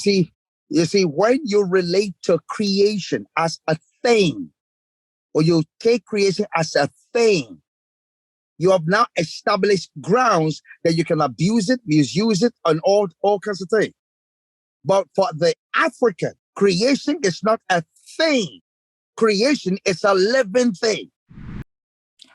You see, when you relate to creation as a thing, or you take creation as a thing, you have now established grounds that you can abuse it, misuse it, and all kinds of things. But for the African, creation is not a thing. Creation is a living thing.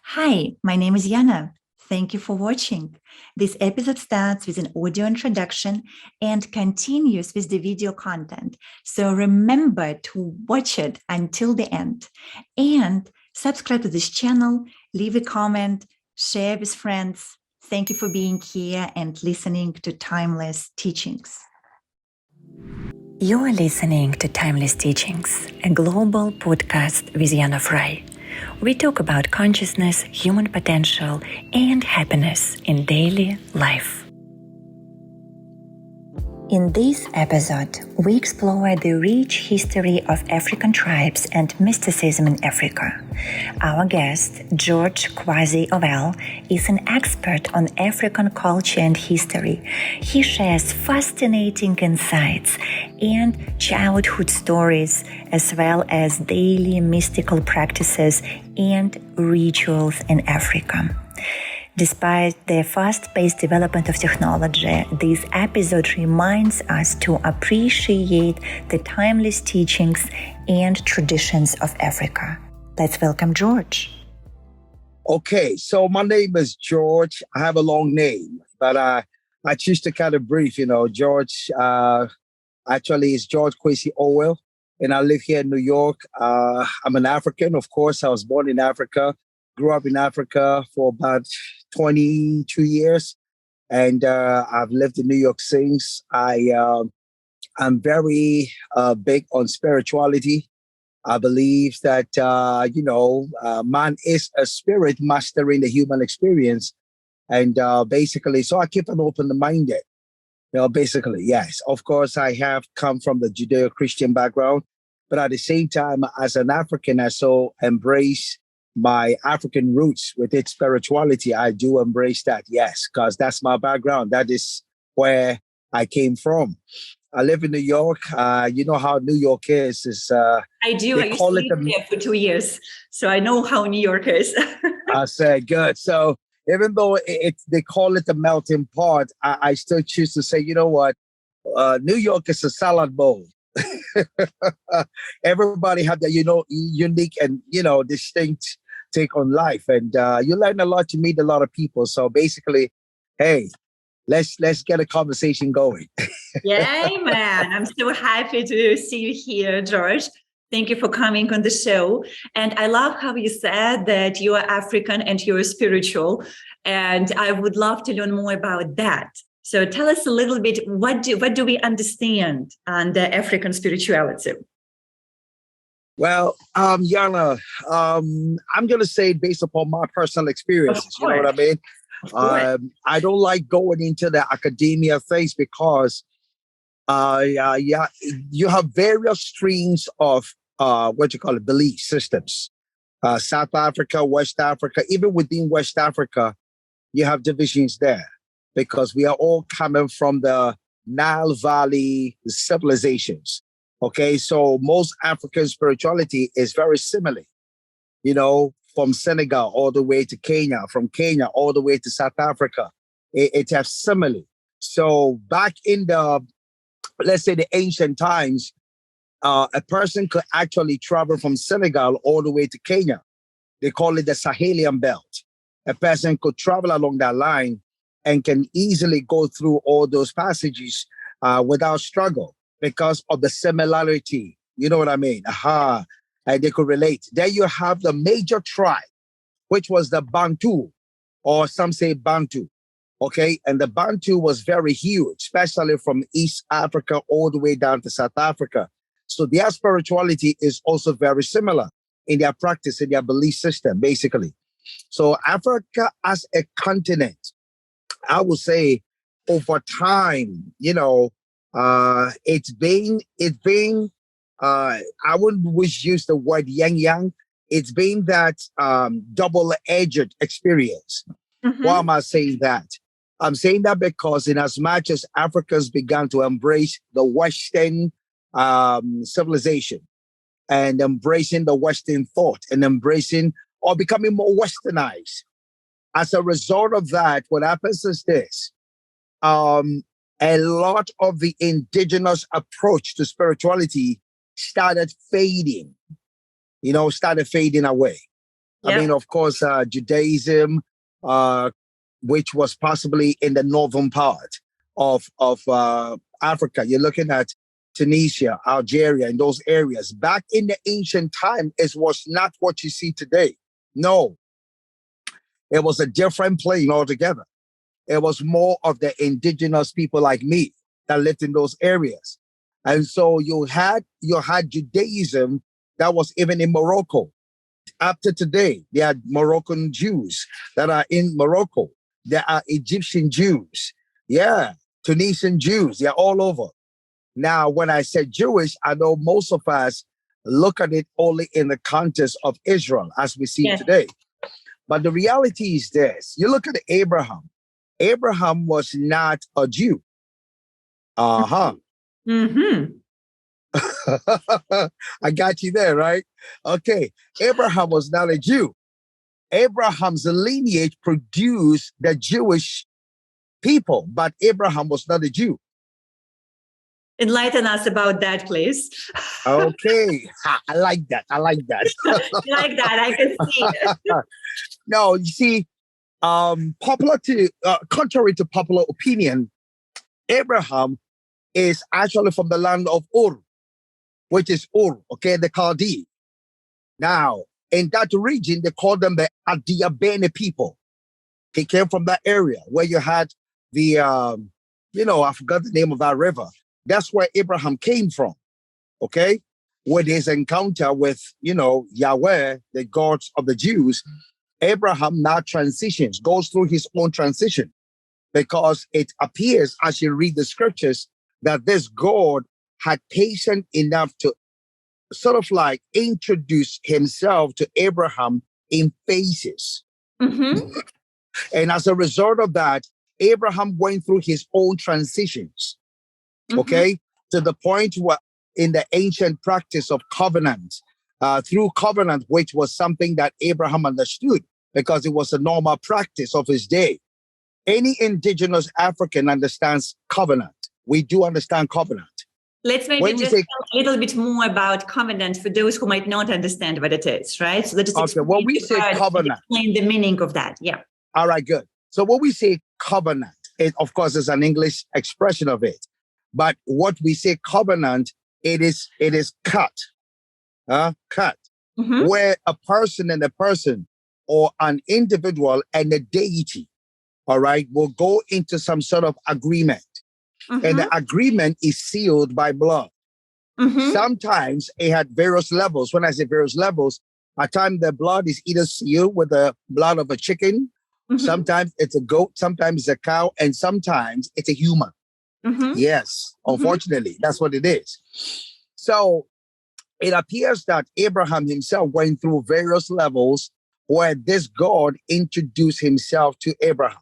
Hi, my name is Yana. Thank you for watching. This episode starts with an audio introduction and continues with the video content. So remember to watch it until the end. And subscribe to this channel, leave a comment, share with friends. Thank you for being here and listening to Timeless Teachings. You're listening to Timeless Teachings, a global podcast with Yana Fry. We talk about consciousness, human potential, and happiness in daily life. In this episode, we explore the rich history of African tribes and mysticism in Africa. Our guest, George Kwasi Owell, is an expert on African culture and history. He shares fascinating insights and childhood stories, as well as daily mystical practices and rituals in Africa. Despite the fast-paced development of technology, this episode reminds us to appreciate the timeless teachings and traditions of Africa. Let's welcome George. Okay, so my name is George. I have a long name, but I choose to kind of brief. George actually is George Kwasi Owell, and I live here in New York. I'm an African, of course. I was born in Africa, grew up in Africa for about 22 years, and I've lived in New York since. I'm very big on spirituality. I believe that, man is a spirit mastering the human experience. And basically, so I keep an open-minded. Basically, yes. Of course, I have come from the Judeo-Christian background, but at the same time, as an African, I so embrace my African roots with its spirituality. I do embrace that, yes, because that's my background. That is where I came from. I live in New York. You know how New York is. I do. I used to live there for 2 years, so I know how New York is. I said, good. So even though they call it the melting pot, I still choose to say, you know what? New York is a salad bowl. Everybody have their, unique and, distinct take on life. And you learn a lot, you meet a lot of people. So basically, hey, let's get a conversation going. Yay, man. I'm so happy to see you here, George. Thank you for coming on the show. And I love how you said that you are African and you're spiritual. And I would love to learn more about that. So tell us a little bit, what do we understand on the African spirituality? Well, Yana, I'm going to say it based upon my personal experiences. You know what I mean? I don't like going into the academia things because you have various streams of belief systems. South Africa, West Africa, even within West Africa, you have divisions there because we are all coming from the Nile Valley civilizations. Okay, so most African spirituality is very similar, from Senegal all the way to Kenya, from Kenya all the way to South Africa. It has similar. So back in the, let's say the ancient times, a person could actually travel from Senegal all the way to Kenya. They call it the Sahelian belt. A person could travel along that line and can easily go through all those passages without struggle because of the similarity. You know what I mean? And they could relate. Then you have the major tribe, which was the Bantu, or some say Bantu. Okay, and the Bantu was very huge, especially from East Africa all the way down to South Africa. So their spirituality is also very similar in their practice, in their belief system, basically. So Africa as a continent, I would say over time, it's been, I wouldn't wish use the word yang. It's been that double-edged experience. Mm-hmm. Why am I saying that? I'm saying that because in as much as Africans began to embrace the Western civilization and embracing the Western thought and embracing or becoming more westernized, as a result of that, what happens is this. A lot of the indigenous approach to spirituality started fading, started fading away. Yeah. I mean, of course, Judaism, which was possibly in the northern part of Africa. You're looking at Tunisia, Algeria, and those areas. Back in the ancient time, it was not what you see today. No, it was a different plane altogether. It was more of the indigenous people like me that lived in those areas. And so you had Judaism that was even in Morocco. Up to today, there are Moroccan Jews that are in Morocco. There are Egyptian Jews. Yeah, Tunisian Jews. They're all over. Now, when I say Jewish, I know most of us look at it only in the context of Israel as we see today. But the reality is this. You look at Abraham. Abraham was not a Jew. Mm-hmm. I got you there, right? Okay. Abraham was not a Jew. Abraham's lineage produced the Jewish people, but Abraham was not a Jew. Enlighten us about that, please. Okay. I like that. I like that. Like that, I can see. No, you see, contrary to popular opinion, Abraham is actually from the land of Ur, which is Ur, okay, the Chaldean. Now, in that region, they call them the Adiabene people. He came from that area where you had the, I forgot the name of that river. That's where Abraham came from, okay? With his encounter with, Yahweh, the gods of the Jews, Abraham now transitions, goes through his own transition, because it appears as you read the scriptures that this God had patience enough to sort of like introduce himself to Abraham in phases. Mm-hmm. And as a result of that, Abraham went through his own transitions, okay, to the point where in the ancient practice of covenant, through covenant, which was something that Abraham understood because it was a normal practice of his day. Any indigenous African understands covenant. We do understand covenant. Let's maybe just talk a little bit more about covenant for those who might not understand what it is, right? So let's just when we say covenant, explain the meaning of that. Yeah. All right, good. So when we say covenant, it of course is an English expression of it. But what we say covenant, it is cut, where a person and a person or an individual and a deity, all right, will go into some sort of agreement. And the agreement is sealed by blood. Sometimes it had various levels. When I say various levels, at times the blood is either sealed with the blood of a chicken, sometimes it's a goat, sometimes it's a cow, and sometimes it's a human. Yes, unfortunately, that's what it is. So it appears that Abraham himself went through various levels where this God introduced himself to Abraham.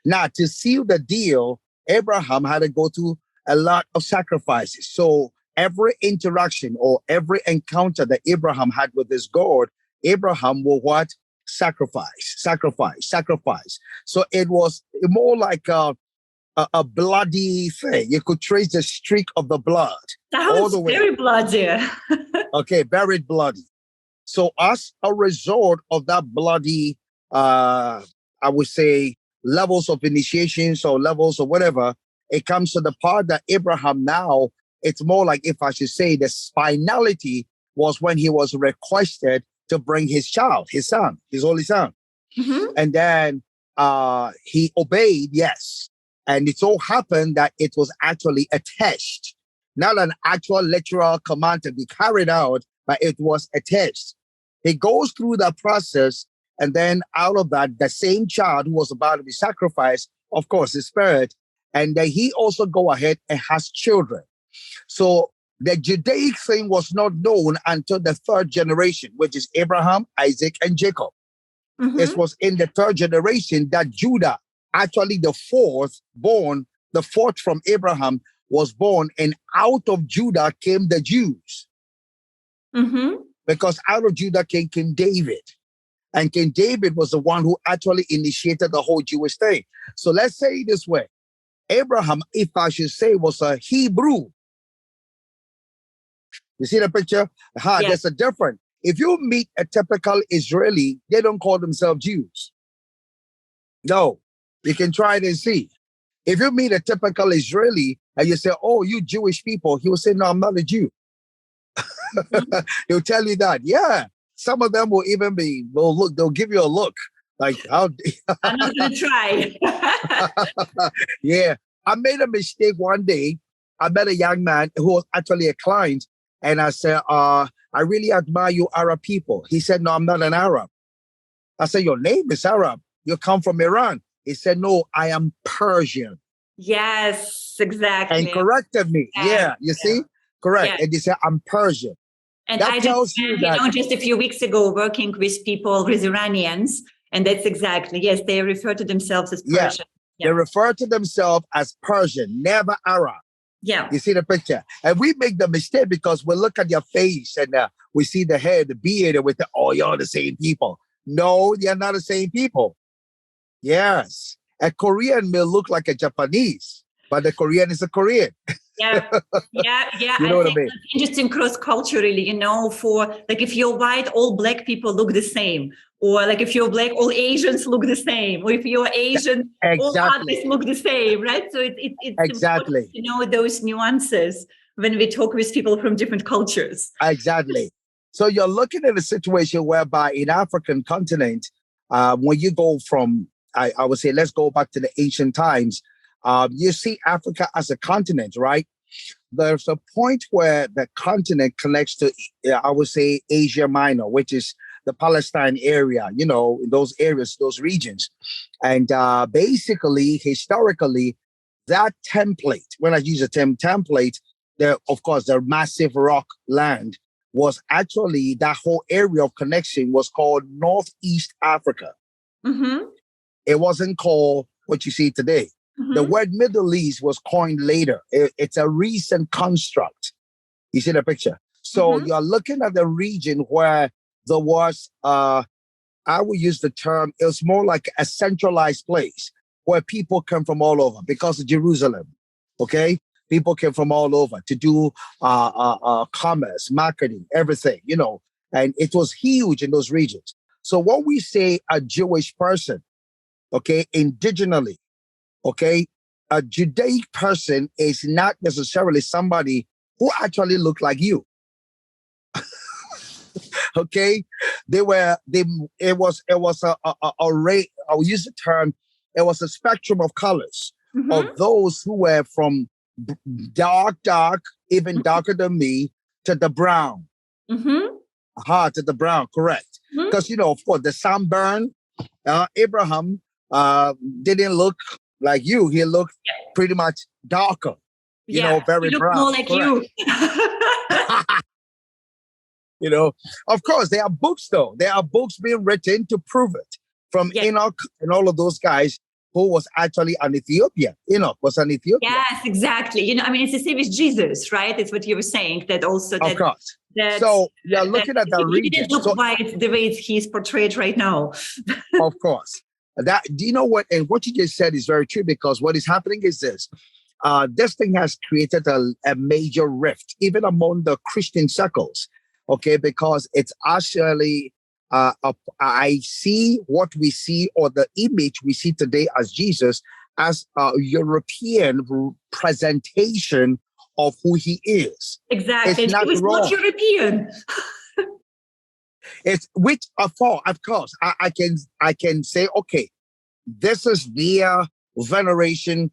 Now, to seal the deal, Abraham had to go through a lot of sacrifices. So every interaction or every encounter that Abraham had with this God, Abraham will what? Sacrifice. So it was more like a bloody thing. You could trace the streak of the blood. Sounds very bloody. Okay, very bloody. So as a result of that bloody, I would say, levels of initiations or levels or whatever, it comes to the part that Abraham now, it's more like, if I should say, the spinality was when he was requested to bring his child, his son, his only son. And then he obeyed, yes. And it so happened that it was actually a test, not an actual literal command to be carried out, but it was a test. He goes through that process, and then out of that, the same child who was about to be sacrificed, of course, is spared, and then he also go ahead and has children. So the Judaic thing was not known until the third generation, which is Abraham, Isaac, and Jacob. It was in the third generation that Judah actually the fourth from Abraham was born, and out of Judah came the Jews. Mm-hmm. Because out of Judah came King David. And King David was the one who actually initiated the whole Jewish thing. So let's say it this way. Abraham, if I should say, was a Hebrew. You see the picture? There's a difference. If you meet a typical Israeli, they don't call themselves Jews. No, you can try it and see. If you meet a typical Israeli and you say, oh, you Jewish people, he will say, no, I'm not a Jew. He'll tell you that. Yeah. Some of them will even they'll give you a look. Like, how? I'm not going to try. Yeah. I made a mistake one day. I met a young man who was actually a client. And I said, I really admire you Arab people. He said, no, I'm not an Arab. I said, your name is Arab. You come from Iran. He said, no, I am Persian. Yes, exactly. And corrected me. Yeah, you see? Correct. Yeah. And he said, I'm Persian. And that I tells just, you that, just a few weeks ago, working with people, with Iranians, and that's exactly, yes, they refer to themselves as Persian. They refer to themselves as Persian, never Arab. Yeah. You see the picture? And we make the mistake because we look at your face and we see the hair, the beard, and we think, oh, you're the same people. No, you're not the same people. Yes. A Korean may look like a Japanese, but the Korean is a Korean. Yeah. You know what I mean? It's interesting cross-culturally, for like if you're white, all black people look the same. Or like if you're black, all Asians look the same. Or if you're Asian, all others look the same, right? So it's exactly important to know those nuances when we talk with people from different cultures. Exactly. So you're looking at a situation whereby in African continent, when you go from, I would say, let's go back to the ancient times, you see Africa as a continent, right? There's a point where the continent connects to, I would say, Asia Minor, which is the Palestine area, those areas, those regions. And basically, historically, that template, when I use the term template, of course, the massive rock land was actually, that whole area of connection was called Northeast Africa. Mm-hmm. It wasn't called what you see today. Mm-hmm. The word Middle East was coined later. It's a recent construct. You see the picture? So you're looking at the region where there was, I would use the term, it was more like a centralized place where people come from all over because of Jerusalem, okay? People came from all over to do commerce, marketing, everything, and it was huge in those regions. So when we say a Jewish person, okay, indigenally, okay, a Judaic person is not necessarily somebody who actually looked like you. Okay, it was a rate. I'll use the term. It was a spectrum of colors of those who were from dark, even darker than me, to the brown. To the brown, correct? Because of course, the sunburn. Abraham didn't look like you. He looked pretty much darker. Very brown. More like correct. You. Of course, there are books, though. There are books being written to prove it from Enoch and all of those guys who was actually an Ethiopian. Enoch was an Ethiopian. Yes, exactly. It's the same as Jesus, right? It's what you were saying. That also. Of course. So you're looking at the region. He didn't look white the way he's portrayed right now. Of course. Do you know what? And what you just said is very true, because what is happening is this. This thing has created a major rift, even among the Christian circles. Okay, because it's actually, I see what we see, or the image we see today as Jesus, as a European presentation of who he is. Exactly. It's not he was wrong. Not European. It's which of course, I can say, okay, this is their venerated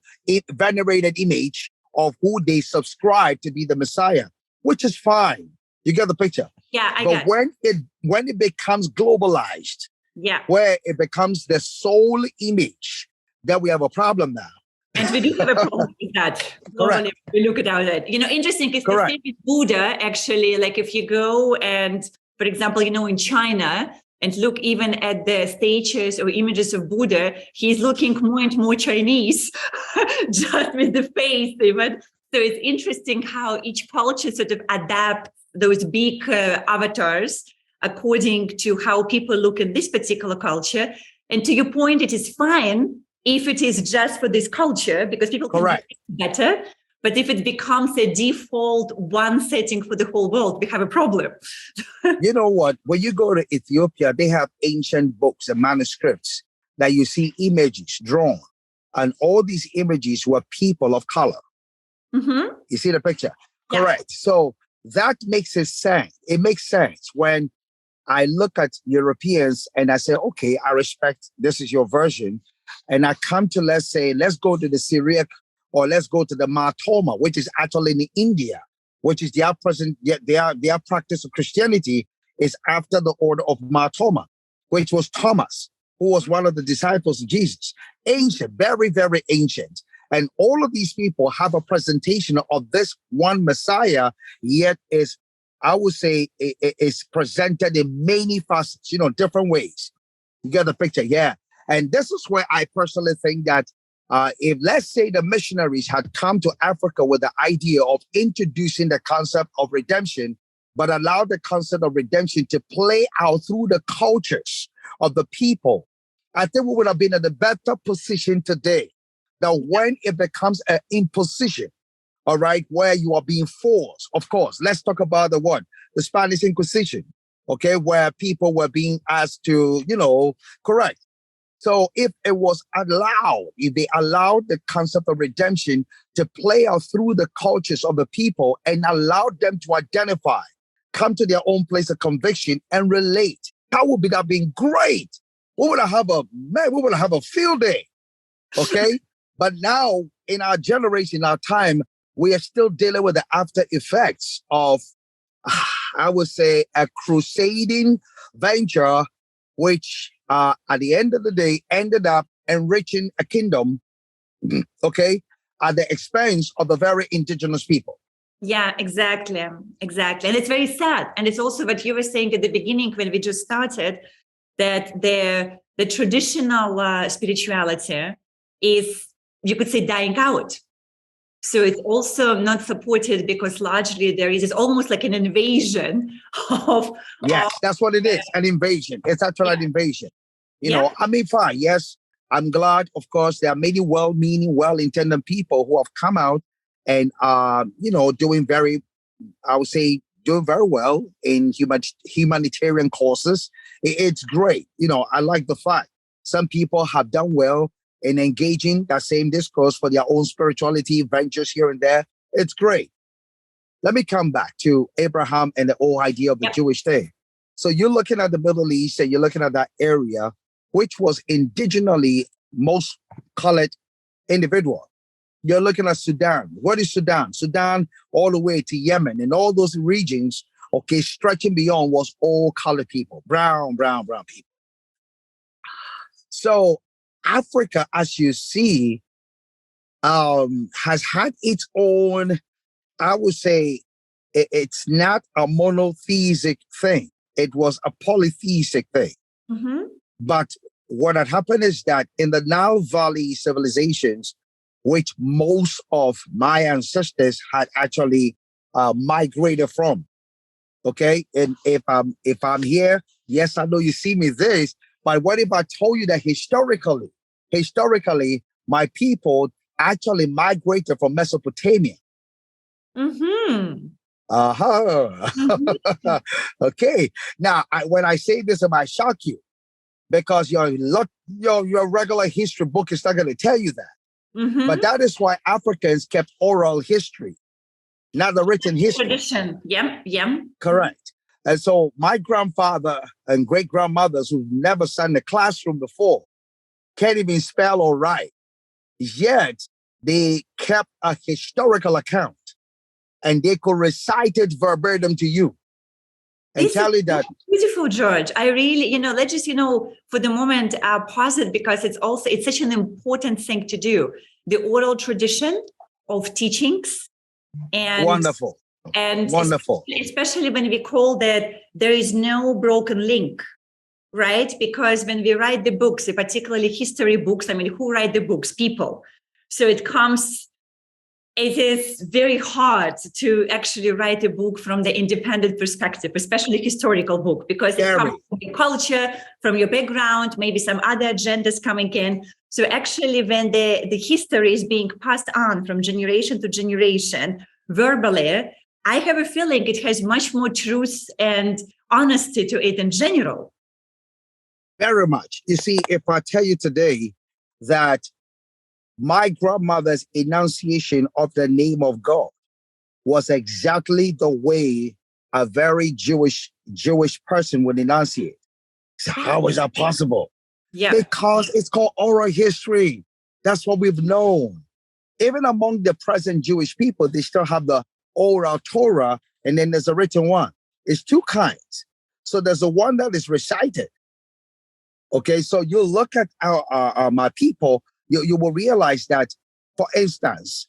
image of who they subscribe to be the Messiah, which is fine. You get the picture? Yeah, I get it. When it becomes globalized, where it becomes the sole image, then we have a problem now. And we do have a problem with that. Correct. We look at that. Interesting is the same with Buddha, actually. Like if you go and, for example, in China, And look, even at the statues or images of Buddha, he's looking more and more Chinese, just with the face even. So it's interesting how each culture sort of adapts those big avatars according to how people look at this particular culture. And to your point, it is fine if it is just for this culture, because people can do it better. But if it becomes a default one setting for the whole world, we have a problem. You know what? When you go to Ethiopia, they have ancient books and manuscripts that you see images drawn. And all these images were people of color. Mm-hmm. You see the picture? Yeah. Correct. So that makes it sense. It makes sense when I look at Europeans and I say, okay, I respect this is your version. And I come to, let's go to the Syriac, or let's go to the Mar Thoma, which is actually in India, which is their practice of Christianity is after the order of Mar Thoma, which was Thomas, who was one of the disciples of Jesus. Ancient, very, very ancient. And all of these people have a presentation of this one Messiah, yet is, I would say, is presented in many facets, different ways. You get the picture? Yeah. And this is where I personally think that if, let's say, the missionaries had come to Africa with the idea of introducing the concept of redemption, but allowed the concept of redemption to play out through the cultures of the people, I think we would have been in a better position today than when it becomes an imposition, all right, where you are being forced. Of course, let's talk about the Spanish Inquisition, okay, where people were being asked to, correct. So if it was allowed, if they allowed the concept of redemption to play out through the cultures of the people and allowed them to identify, come to their own place of conviction and relate, that would have been great. We would have a field day, okay? But now in our generation, our time, we are still dealing with the after effects of, I would say, a crusading venture, which at the end of the day ended up enriching a kingdom, okay, at the expense of the very indigenous people. Yeah, exactly. And it's very sad. And it's also what you were saying at the beginning when we just started, that the traditional spirituality is, you could say, dying out. So it's also not supported because largely it's almost like an invasion of... Yes, that's what it is, an invasion. It's actually an invasion. I mean, fine, yes, I'm glad, of course, there are many well-meaning, well-intended people who have come out and are, doing very well in humanitarian causes. It's great. I like the fact some people have done well in engaging that same discourse for their own spirituality ventures here and there. It's great. Let me come back to Abraham and the whole idea of the Jewish thing. So you're looking at the Middle East and you're looking at that area, which was indigenously most colored individual. You're looking at Sudan. What is Sudan? Sudan all the way to Yemen and all those regions, okay, stretching beyond was all colored people, brown people. So Africa, as you see, has had its own, I would say, it's not a monotheistic thing. It was a polytheistic thing. Mm-hmm. But what had happened is that in the Nile Valley civilizations, which most of my ancestors had actually migrated from, okay? And if I'm here, yes, I know you see me this, but what if I told you that historically, my people actually migrated from Mesopotamia? Mm-hmm. Mm-hmm. Okay. Now, when I say this, it might shock you because your regular history book is not going to tell you that. Mm-hmm. But that is why Africans kept oral history, not the written history. Tradition. Yep. Correct. And so my grandfather and great-grandmothers who've never sat in a classroom before can't even spell or write. Yet they kept a historical account and they could recite it verbatim to you and tell you that. Beautiful, George. I really, let's just, for the moment, pause it because it's such an important thing to do. The oral tradition of teachings. And wonderful. And wonderful. Especially when we call that there is no broken link. right? Because when we write the books, particularly history books, who write the books? People. So it is very hard to actually write a book from the independent perspective, especially historical book, because it comes from your culture, from your background, maybe some other agendas coming in. So actually, when the history is being passed on from generation to generation verbally, I have a feeling it has much more truth and honesty to it in general. Very much. You see, if I tell you today that my grandmother's enunciation of the name of God was exactly the way a very Jewish person would enunciate. So how is that possible? Yeah. Because it's called oral history. That's what we've known. Even among the present Jewish people, they still have the oral Torah, and then there's a written one. It's two kinds. So there's a one that is recited. Okay, so you look at my people, you will realize that, for instance,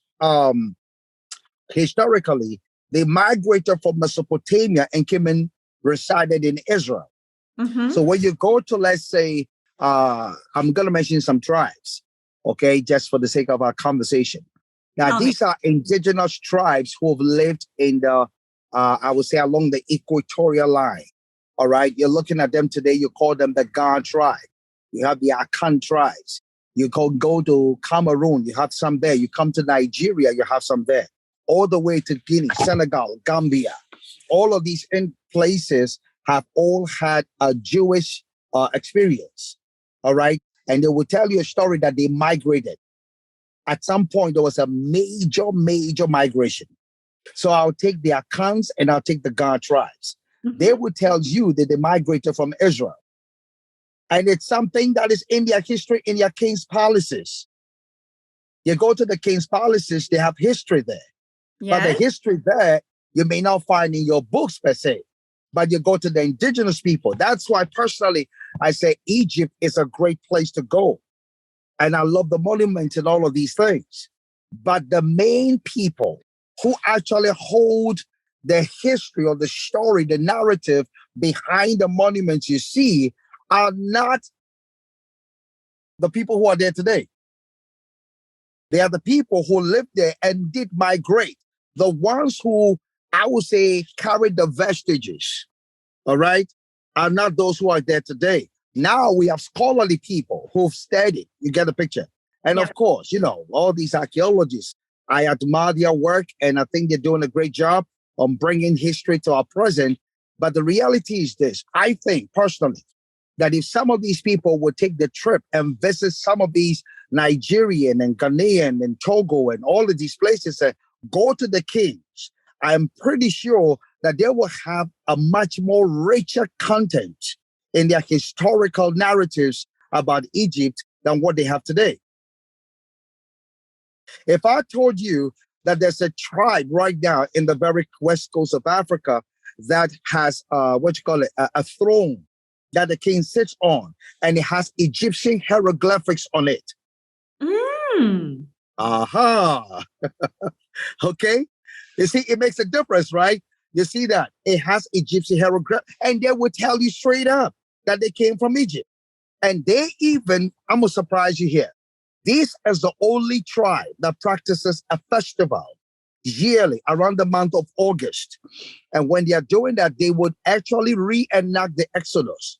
historically, they migrated from Mesopotamia and came and resided in Israel. Mm-hmm. So when you go to, let's say, I'm going to mention some tribes, okay, just for the sake of our conversation. Now, these are indigenous tribes who have lived in the, I would say, along the equatorial line. All right, you're looking at them today, you call them the Ga tribe. You have the Akan tribes. You go to Cameroon, you have some there. You come to Nigeria, you have some there. All the way to Guinea, Senegal, Gambia. All of these places have all had a Jewish experience. All right. And they will tell you a story that they migrated. At some point, there was a major migration. So I'll take the Akans and I'll take the Ga tribes. Mm-hmm. They will tell you that they migrated from Israel. And it's something that is in their history, in their king's palaces. You go to the king's palaces, they have history there. Yes. But the history there, you may not find in your books per se. But you go to the indigenous people. That's why personally, I say Egypt is a great place to go. And I love the monuments and all of these things. But the main people who actually hold the history or the story, the narrative behind the monuments you see are not the people who are there today. They are the people who lived there and did migrate. The ones who, I would say, carried the vestiges, all right, are not those who are there today. Now we have scholarly people who've studied. You get the picture. And of course, all these archaeologists, I admire their work, and I think they're doing a great job on bringing history to our present. But the reality is this. I think personally that if some of these people would take the trip and visit some of these Nigerian and Ghanaian and Togo and all of these places and go to the kings, I'm pretty sure that they will have a much more richer content in their historical narratives about Egypt than what they have today. If I told you that there's a tribe right now in the very west coast of Africa that has a throne that the king sits on, and it has Egyptian hieroglyphics on it. Aha. Okay. You see, it makes a difference, right? You see that it has Egyptian hieroglyphics, and they will tell you straight up that they came from Egypt. And they even, I'm going to surprise you here. This is the only tribe that practices a festival yearly around the month of August. And when they are doing that, they would actually reenact the Exodus.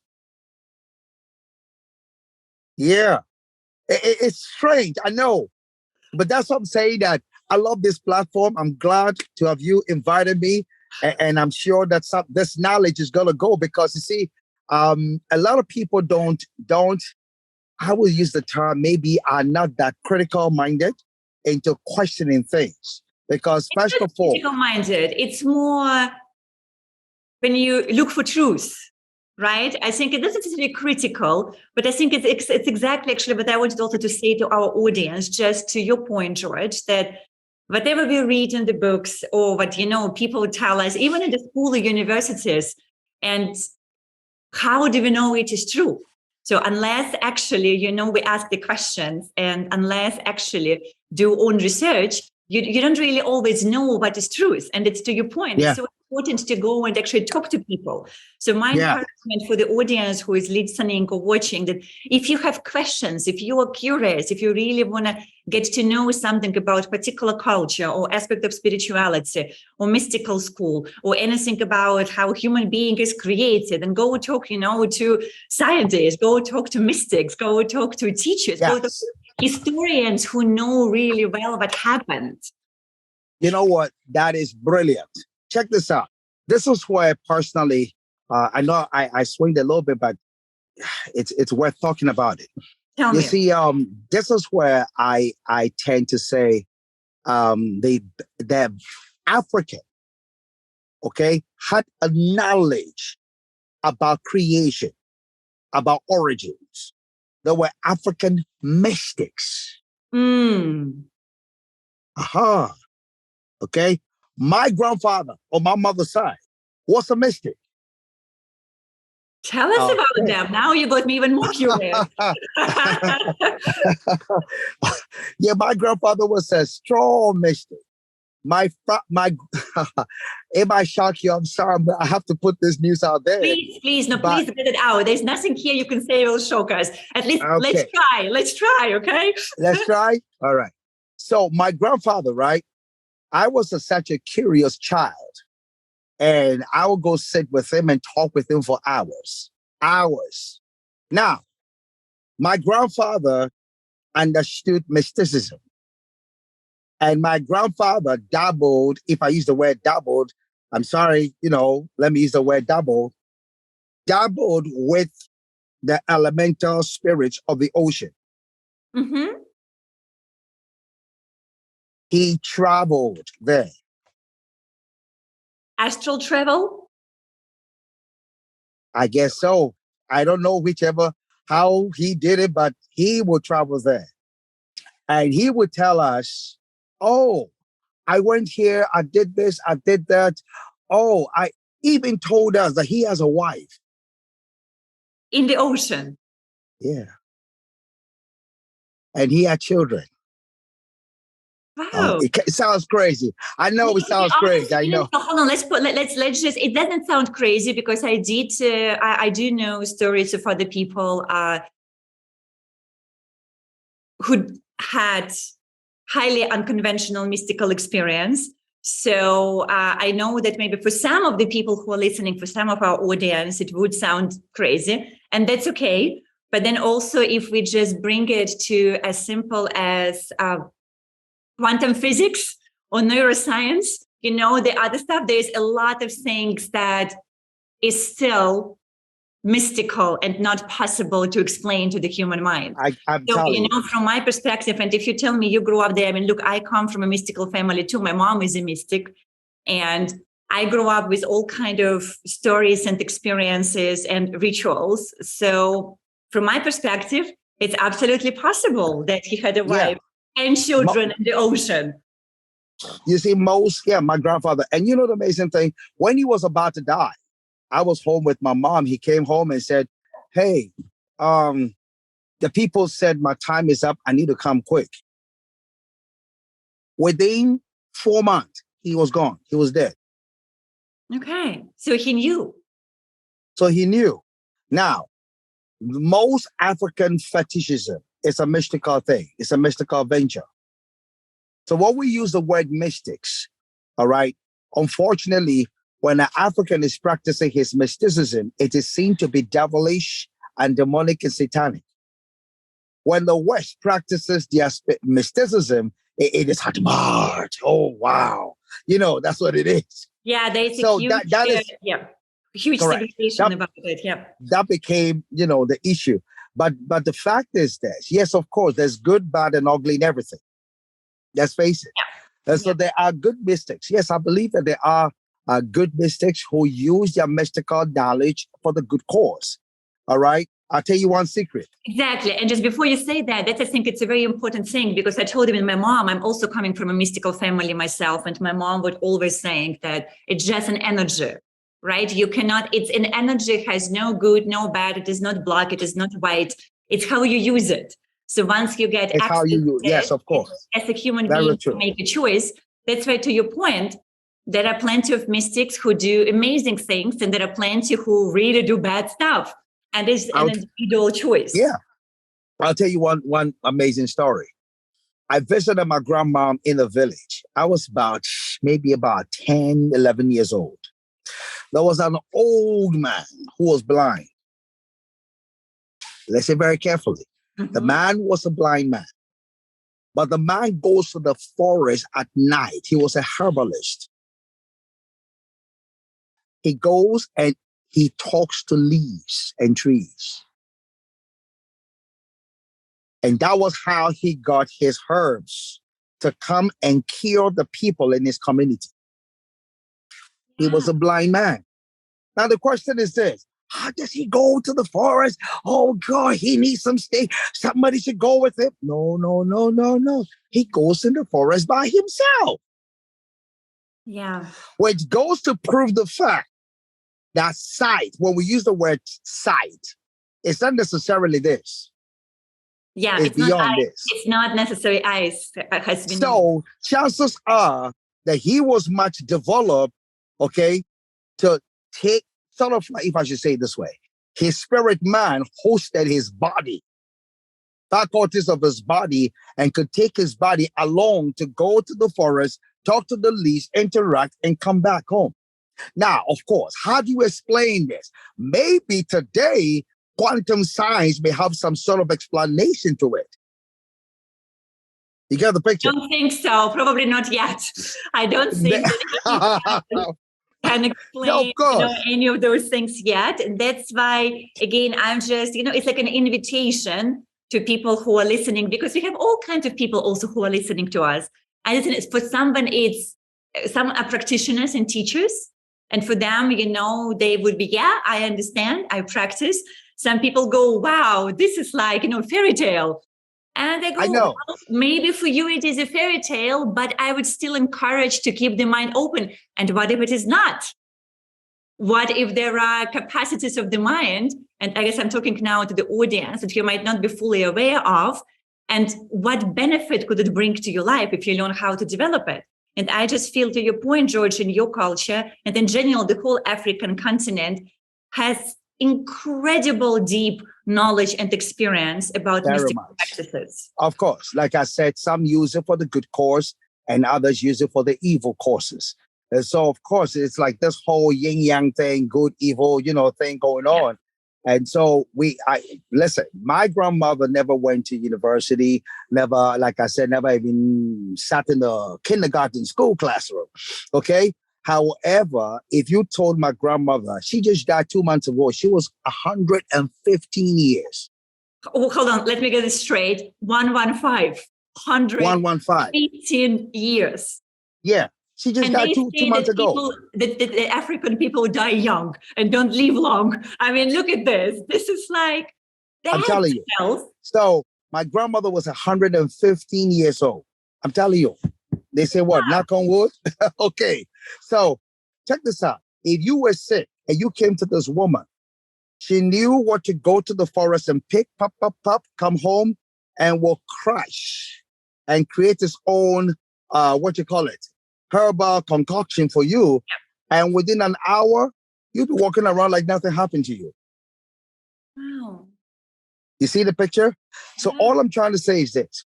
Yeah, it's strange, I know. But that's what I'm saying, that I love this platform. I'm glad to have you invited me. And I'm sure that this knowledge is going to go, because you see, a lot of people don't, I will use the term, maybe are not that critical minded into questioning things. Because first of all, critical minded, it's more when you look for truth, right? I think it doesn't necessarily critical, but I think it's exactly actually what I wanted also to say to our audience, just to your point, George, that whatever we read in the books or what, people tell us, even in the school or universities, and how do we know it is true? So unless actually, we ask the questions, and unless actually do own research, you don't really always know what is truth. And it's to your point. Yeah. It's so important to go and actually talk to people. So my Yeah. encouragement for the audience who is listening or watching, that if you have questions, if you are curious, if you really want to get to know something about particular culture or aspect of spirituality or mystical school or anything about how human being is created, and go talk, to scientists, go talk to mystics, go talk to teachers, go to Yes. historians who know really well what happened. You know what? That is brilliant. Check this out. This is where personally, I know I swinged a little bit, but it's worth talking about it. Tell You me. see, this is where I tend to say the African, okay, had a knowledge about creation, about origins. There were African mystics. Mm. Aha. Okay. My grandfather on my mother's side was a mystic. Tell us about Okay. them. Now you got me even more curious. Yeah, my grandfather was a strong mystic. It might shock you. I'm sorry, but I have to put this news out there. Please, But- please get it out. There's nothing here you can say will shock us. At least let's Okay. try. Let's try, okay? Let's try. All right. So my grandfather, right? I was such a curious child. And I would go sit with him and talk with him for hours. Hours. Now, my grandfather understood mysticism. And my grandfather dabbled, if I use the word dabbled, I'm sorry, let me use the word dabbled with the elemental spirits of the ocean. Mm-hmm. He traveled there. Astral travel? I guess so. I don't know how he did it, but he would travel there. And he would tell us, oh, I went here, I did this, I did that. Oh, I even told us that he has a wife. In the ocean. Yeah. And he had children. Wow. It sounds crazy. I know it sounds crazy. I know. Hold on. Let's just. It doesn't sound crazy because I did. I do know stories of other people who had highly unconventional mystical experience. So I know that maybe for some of the people who are listening, for some of our audience, it would sound crazy, and that's okay. But then also, if we just bring it to as simple as quantum physics or neuroscience, the other stuff, there's a lot of things that is still mystical and not possible to explain to the human mind. I'm So, telling you. from my perspective, and if you tell me you grew up there, I mean, look, I come from a mystical family too. My mom is a mystic, and I grew up with all kind of stories and experiences and rituals. So from my perspective, it's absolutely possible that he had a wife and children in the ocean. You see, my grandfather. And the amazing thing, when he was about to die, I was home with my mom. He came home and said, hey, the people said my time is up. I need to come quick. Within 4 months, he was gone. He was dead. Okay. So he knew. So he knew. Now, most African fetishism is a mystical thing. It's a mystical venture. So when we use the word mystics, all right, unfortunately, when an African is practicing his mysticism, it is seen to be devilish and demonic and satanic. When the West practices their mysticism, it is hard. Oh, wow. That's what it is. Yeah, there's So a huge, that is huge correct. segregation about it. Yeah. That became, the issue. But the fact is this, yes, of course, there's good, bad, and ugly in everything. Let's face it. Yeah. And so there are good mystics. Yes, I believe that there are good mystics who use their mystical knowledge for the good cause. All right. I'll tell you one secret. Exactly. And just before you say that, I think it's a very important thing, because I told him, my mom, I'm also coming from a mystical family myself. And my mom would always saying that it's just an energy, right? You cannot, it's an energy, has no good, no bad. It is not black. It is not white. It's how you use it. So once you get It's how you use. Yes, of course. as a human Very being true. to make a choice, that's right, to your point. there are plenty of mystics who do amazing things, and there are plenty who really do bad stuff. And it's an individual choice. Yeah. I'll tell you one amazing story. I visited my grandma in a village. I was maybe about 10, 11 years old. There was an old man who was blind. Listen very carefully. Mm-hmm. The man was a blind man. But the man goes to the forest at night. He was a herbalist. He goes and he talks to leaves and trees. And that was how he got his herbs to come and cure the people in his community. He was a blind man. Now the question is this: how does he go to the forest? Oh God, he needs some stay. Somebody should go with him. No. He goes in the forest by himself. Yeah. Which goes to prove the fact that sight, when we use the word sight, it's not necessarily this. Yeah, it's beyond not this. It's not necessarily eyes. Has been so chances are that he was much developed, okay, to take sort of like, if I should say it this way, his spirit man hosted his body, faculties of his body, and could take his body along to go to the forest, talk to the leaves, interact, and come back home. Now, of course, how do you explain this? Maybe today, quantum science may have some sort of explanation to it. You get the picture? I don't think so. Probably not yet. I don't think that can explain any of those things yet. And that's why, again, I'm just, it's like an invitation to people who are listening, because we have all kinds of people also who are listening to us. And for someone, some are practitioners and teachers. And for them, they would be, I understand, I practice. Some people go, wow, this is like, fairy tale. And they go, I know. Well, maybe for you it is a fairy tale, but I would still encourage to keep the mind open. And what if it is not? What if there are capacities of the mind? And I guess I'm talking now to the audience that you might not be fully aware of. And what benefit could it bring to your life if you learn how to develop it? And I just feel, to your point, George, in your culture, and in general, the whole African continent has incredible deep knowledge and experience about mystical practices. Of course, like I said, some use it for the good cause and others use it for the evil causes. And so, of course, it's like this whole yin yang thing, good, evil, thing going on. And so listen, my grandmother never went to university, never, like I said, never even sat in the kindergarten school classroom. Okay. However, if you told my grandmother, she just died 2 months ago, she was 115 years. Oh, hold on. Let me get this straight. 115. 115 years. Yeah. She just died two months ago. The African people die young and don't live long. I mean, look at this. This is like, I'm telling you. So my grandmother was 115 years old. I'm telling you. They say what? Yeah. Knock on wood? Okay. So check this out. If you were sick and you came to this woman, she knew what to go to the forest and pick, pop, come home and will crush and create its own, herbal concoction for you. And within an hour, you'll be walking around like nothing happened to you. Wow. You see the picture? So all I'm trying to say is this.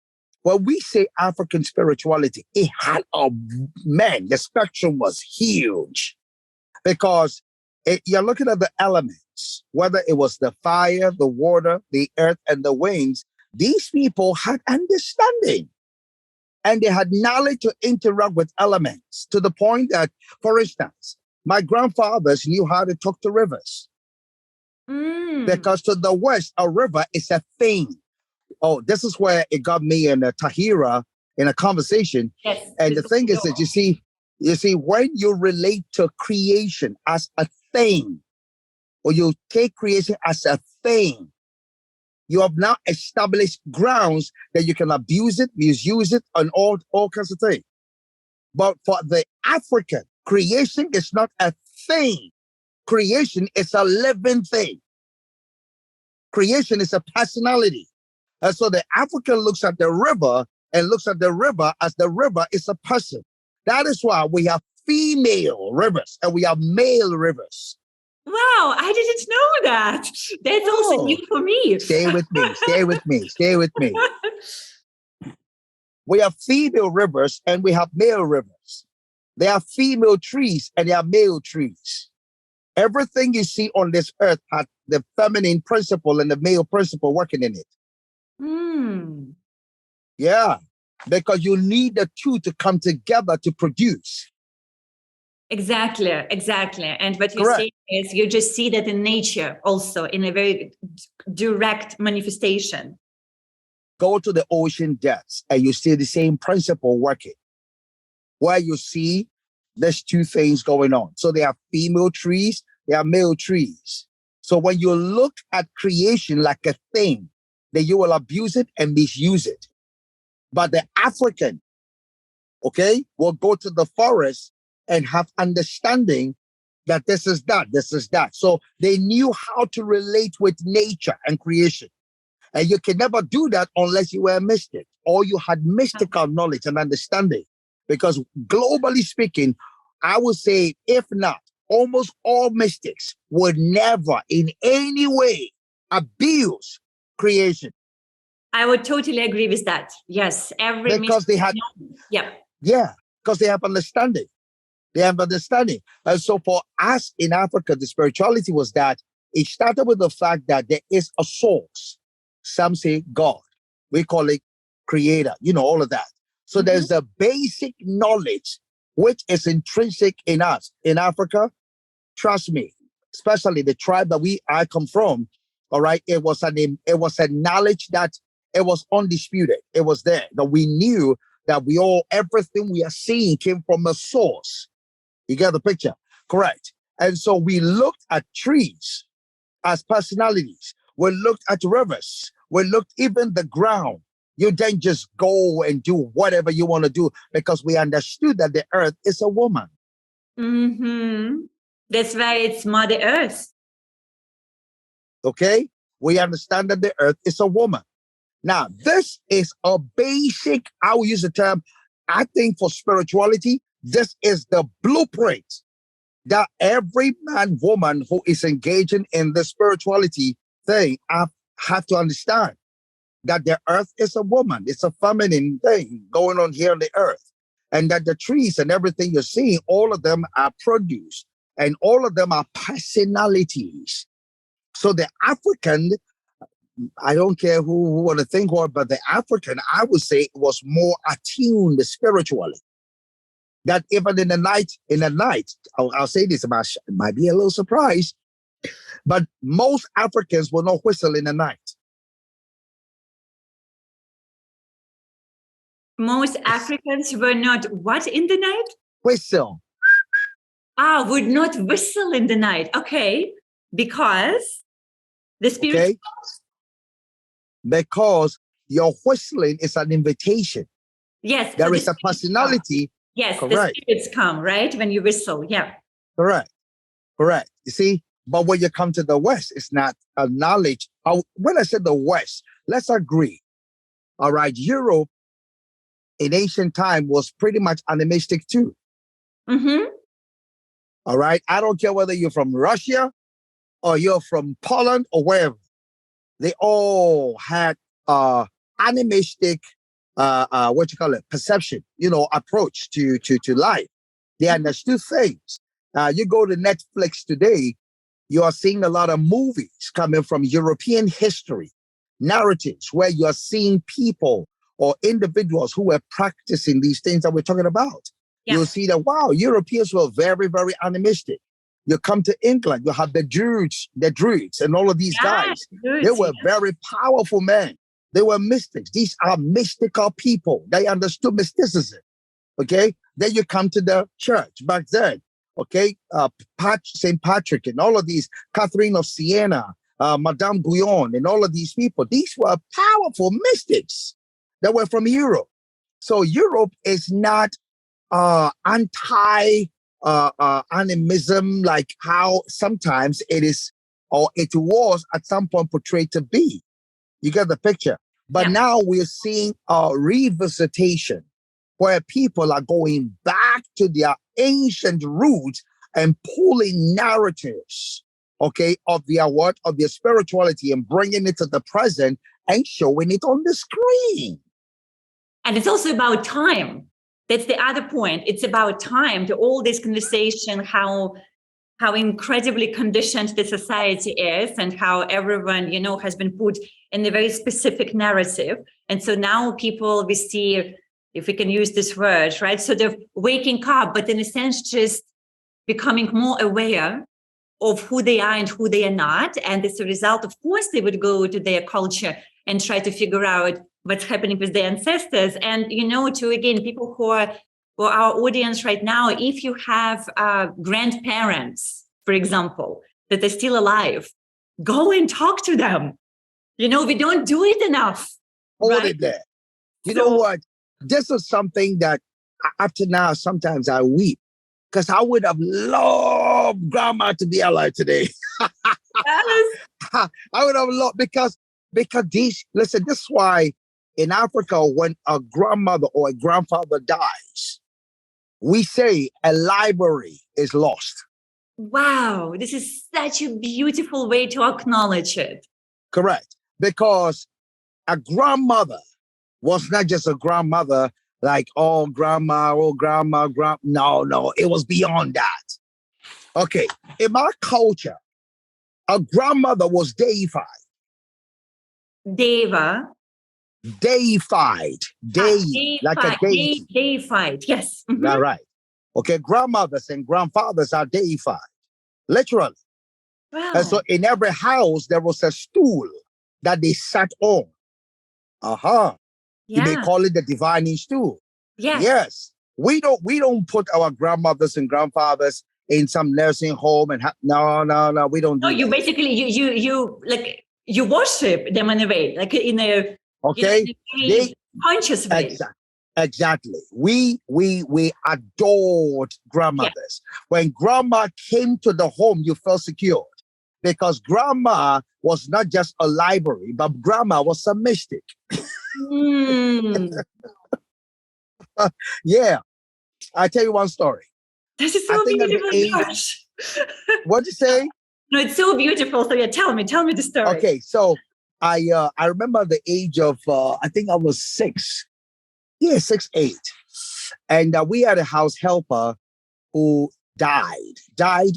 When we say African spirituality, it had the spectrum was huge. Because you're looking at the elements, whether it was the fire, the water, the earth, and the winds, these people had understanding. And they had knowledge to interact with elements to the point that, for instance, my grandfathers knew how to talk to rivers. Because to the west, a river is a thing. Oh, this is where it got me and Tahira in a conversation. Yes, and the thing is that you see, when you relate to creation as a thing, or you take creation as a thing, you have now established grounds that you can abuse it, misuse it, and all kinds of things. But for the African, creation is not a thing. Creation is a living thing. Creation is a personality. And so the African looks at the river and looks at the river as the river is a person. That is why we have female rivers and we have male rivers. Wow, I didn't know that. That's also Oh. new for me. Stay with me, stay with me, stay with me. We have female rivers and we have male rivers. There are female trees and there are male trees. Everything you see on this earth has the feminine principle and the male principle working in it. Hmm. Yeah, because you need the two to come together to produce. Exactly. And what you Correct. say is you just see that in nature also in a very direct manifestation. Go to the ocean depths and you see the same principle working. Where you see there's two things going on. So there are female trees, there are male trees. So when you look at creation like a thing, then you will abuse it and misuse it. But the African, okay, will go to the forest and have understanding that this is that, this is that. So they knew how to relate with nature and creation. And you can never do that unless you were a mystic or you had mystical knowledge and understanding. Because globally speaking, I would say, if not, almost all mystics would never in any way abuse creation. I would totally agree with that. Yes, Because they had, because they have understanding. They have understanding. And so for us in Africa, the spirituality was that it started with the fact that there is a source. Some say God. We call it creator, all of that. So there's a basic knowledge which is intrinsic in us. In Africa, trust me, especially the tribe that I come from, all right, it was a knowledge that it was undisputed. It was there. That we knew that everything we are seeing came from a source. You get the picture? Correct. And so we looked at trees as personalities. We looked at rivers. We looked even the ground. You then just go and do whatever you want to do because we understood that the earth is a woman. Mm-hmm. That's why it's Mother Earth. Okay? We understand that the earth is a woman. Now, this is a basic, I will use the term, I think for spirituality, this is the blueprint that every man, woman who is engaging in the spirituality thing have to understand. That the earth is a woman. It's a feminine thing going on here on the earth. And that the trees and everything you're seeing, all of them are produced. And all of them are personalities. So the African, I don't care who want to think what, but the African, I would say, was more attuned spiritually. That even in the night, I'll say this, it might be a little surprise, but most Africans will not whistle in the night. Most Africans were not what in the night? Whistle. Would not whistle in the night. Okay. Because the spirit. Okay. Because your whistling is an invitation. Yes. There is a personality. Yes. Correct. The spirits come, right? When you whistle. Yeah. Correct. You see, but when you come to the West, it's not a knowledge. When I said the West, let's agree. All right. Europe in ancient time was pretty much animistic too. Mm-hmm. All right. I don't care whether you're from Russia or you're from Poland or wherever. They all had animistic, perception, approach to life. They understood things. You go to Netflix today, you are seeing a lot of movies coming from European history, narratives where you are seeing people or individuals who were practicing these things that we're talking about. Yeah. You'll see that, wow, Europeans were very, very animistic. You come to England, you have the Druids, and all of these guys. They were very powerful men. They were mystics. These are mystical people. They understood mysticism. Okay. Then you come to the church back then. Okay. St. Patrick and all of these, Catherine of Siena, Madame Guyon, and all of these people. These were powerful mystics that were from Europe. So Europe is not anti-animism like how sometimes it is, or it was at some point portrayed to be. You get the picture. But now we're seeing a revisitation where people are going back to their ancient roots and pulling narratives, okay, of their what, of their spirituality and bringing it to the present and showing it on the screen. And it's also about time. That's the other point. It's about time. To all this conversation, how incredibly conditioned the society is, and how everyone, has been put in a very specific narrative. And so now people, we see, if we can use this word, right, sort of waking up, but in a sense, just becoming more aware of who they are and who they are not. And as a result, of course, they would go to their culture and try to figure out what's happening with their ancestors. And, to, again, people who are, for our audience right now, if you have grandparents, for example, that are still alive, go and talk to them. We don't do it enough. Hold right? it there. You know what? This is something that up to now, sometimes I weep because I would have loved grandma to be alive today. Yes. I would have loved because this is why in Africa, when a grandmother or a grandfather dies, we say a library is lost. Wow, this is such a beautiful way to acknowledge it. Correct. Because a grandmother was not just a grandmother like, oh, grandma, no, it was beyond that. Okay, in my culture, a grandmother was deified. Deva. Deified. Like a deity. Deified, yes. Mm-hmm. All right. Okay, grandmothers and grandfathers are deified, literally. Wow. And so in every house, there was a stool that they sat on. Yeah. You may call it the divining stool. Yes. We don't put our grandmothers and grandfathers in some nursing home and no, we don't do you that. Basically you like you worship them in a way, like in a conscious way. Exactly. We adored grandmothers. Yeah. When grandma came to the home, you felt secured because grandma was not just a library, but grandma was a mystic. Yeah. I tell you one story. This is so beautiful. What'd you say? No, it's so beautiful. So yeah, tell me the story. Okay, so I remember the age of I think I was 6. Yeah, 6, 8. And we had a house helper who died.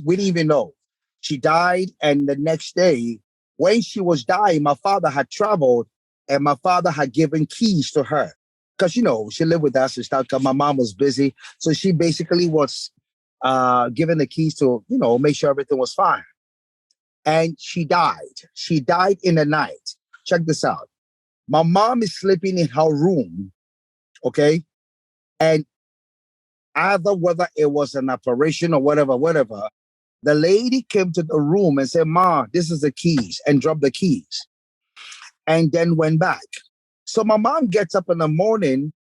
We didn't even know. She died, and the next day, when she was dying, my father had traveled, and my father had given keys to her. Because, she lived with us and stuff, because my mom was busy. So she basically was given the keys to, make sure everything was fine. And she died. She died in the night. Check this out. My mom is sleeping in her room, okay? And either whether it was an operation or whatever, the lady came to the room and said, Ma, this is the keys, and dropped the keys. And then went back. So my mom gets up in the morning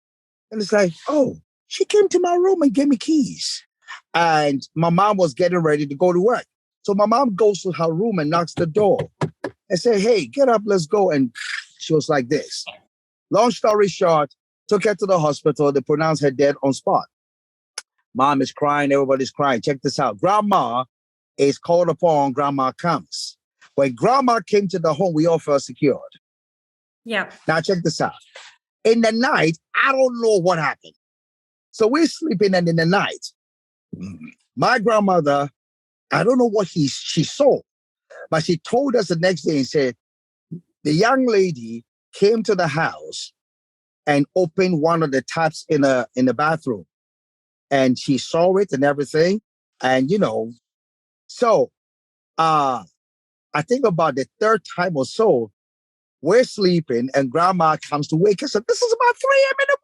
and it's like, oh, she came to my room and gave me keys. And my mom was getting ready to go to work. So my mom goes to her room and knocks the door and say, hey, get up, let's go. And she was like this. Long story short, took her to the hospital. They pronounced her dead on spot. Mom is crying. Everybody's crying. Check this out. Grandma is called upon. Grandma comes. When grandma came to the home, we all felt secured. Yeah. Now check this out. In the night, I don't know what happened. So we're sleeping, and in the night, my grandmother, I don't know what she saw, but she told us the next day and said, the young lady came to the house and opened one of the taps in the bathroom. And she saw it and everything. And, so I think about the third time or so, we're sleeping and grandma comes to wake us up. This is about 3 a.m. in the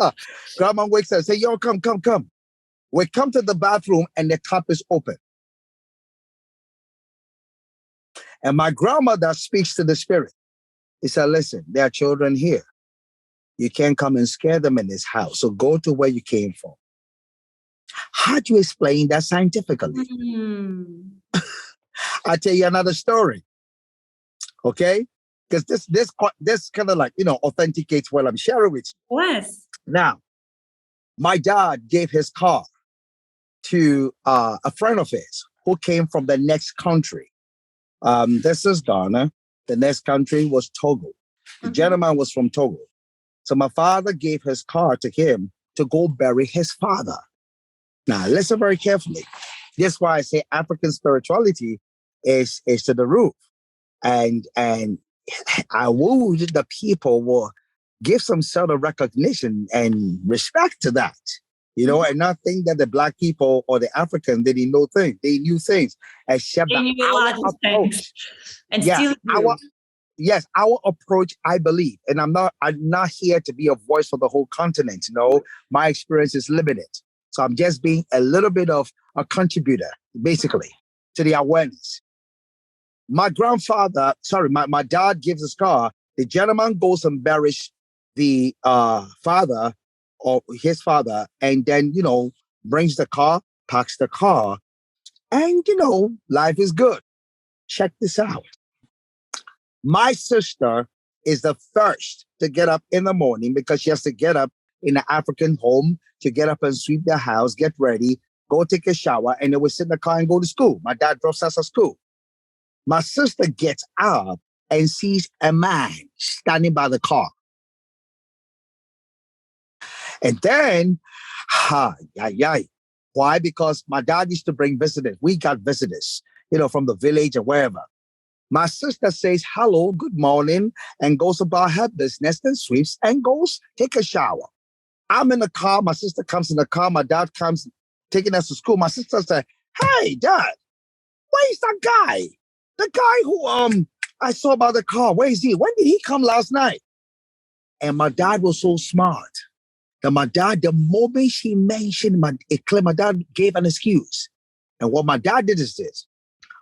morning. Grandma wakes up and says, yo, come. We come to the bathroom and the tap is open. And my grandmother speaks to the spirit. He said, listen, there are children here. You can't come and scare them in this house. So go to where you came from. How do you explain that scientifically? I'll tell you another story. Okay? because this kind of like, authenticates what I'm sharing with you. Yes. Now, my dad gave his car to a friend of his who came from the next country. This is Ghana. The next country was Togo. The gentleman was from Togo. So my father gave his car to him to go bury his father. Now, listen very carefully. That's why I say African spirituality is to the roof. And I would the people will give some sort of recognition and respect to that, and not think that the Black people or the African, they didn't know things. They knew things, except They that knew a lot of things. And still do. Our approach, I believe, and I'm not here to be a voice for the whole continent. My experience is limited. So I'm just being a little bit of a contributor, basically, to the awareness. My dad gives his car. The gentleman goes and buries the father or his father, and then, brings the car, parks the car, and, life is good. Check this out. My sister is the first to get up in the morning because she has to get up in an African home to get up and sweep the house, get ready, go take a shower, and then we sit in the car and go to school. My dad drops us at school. My sister gets up and sees a man standing by the car. And then, why? Because my dad used to bring visitors. We got visitors, from the village or wherever. My sister says, hello, good morning, and goes about her business and sweeps and goes take a shower. I'm in the car. My sister comes in the car. My dad comes taking us to school. My sister said, hey, Dad, where's that guy? The guy who I saw about the car. Where is he? When did he come last night? And my dad was so smart that the moment she mentioned my dad gave an excuse. And what my dad did is this.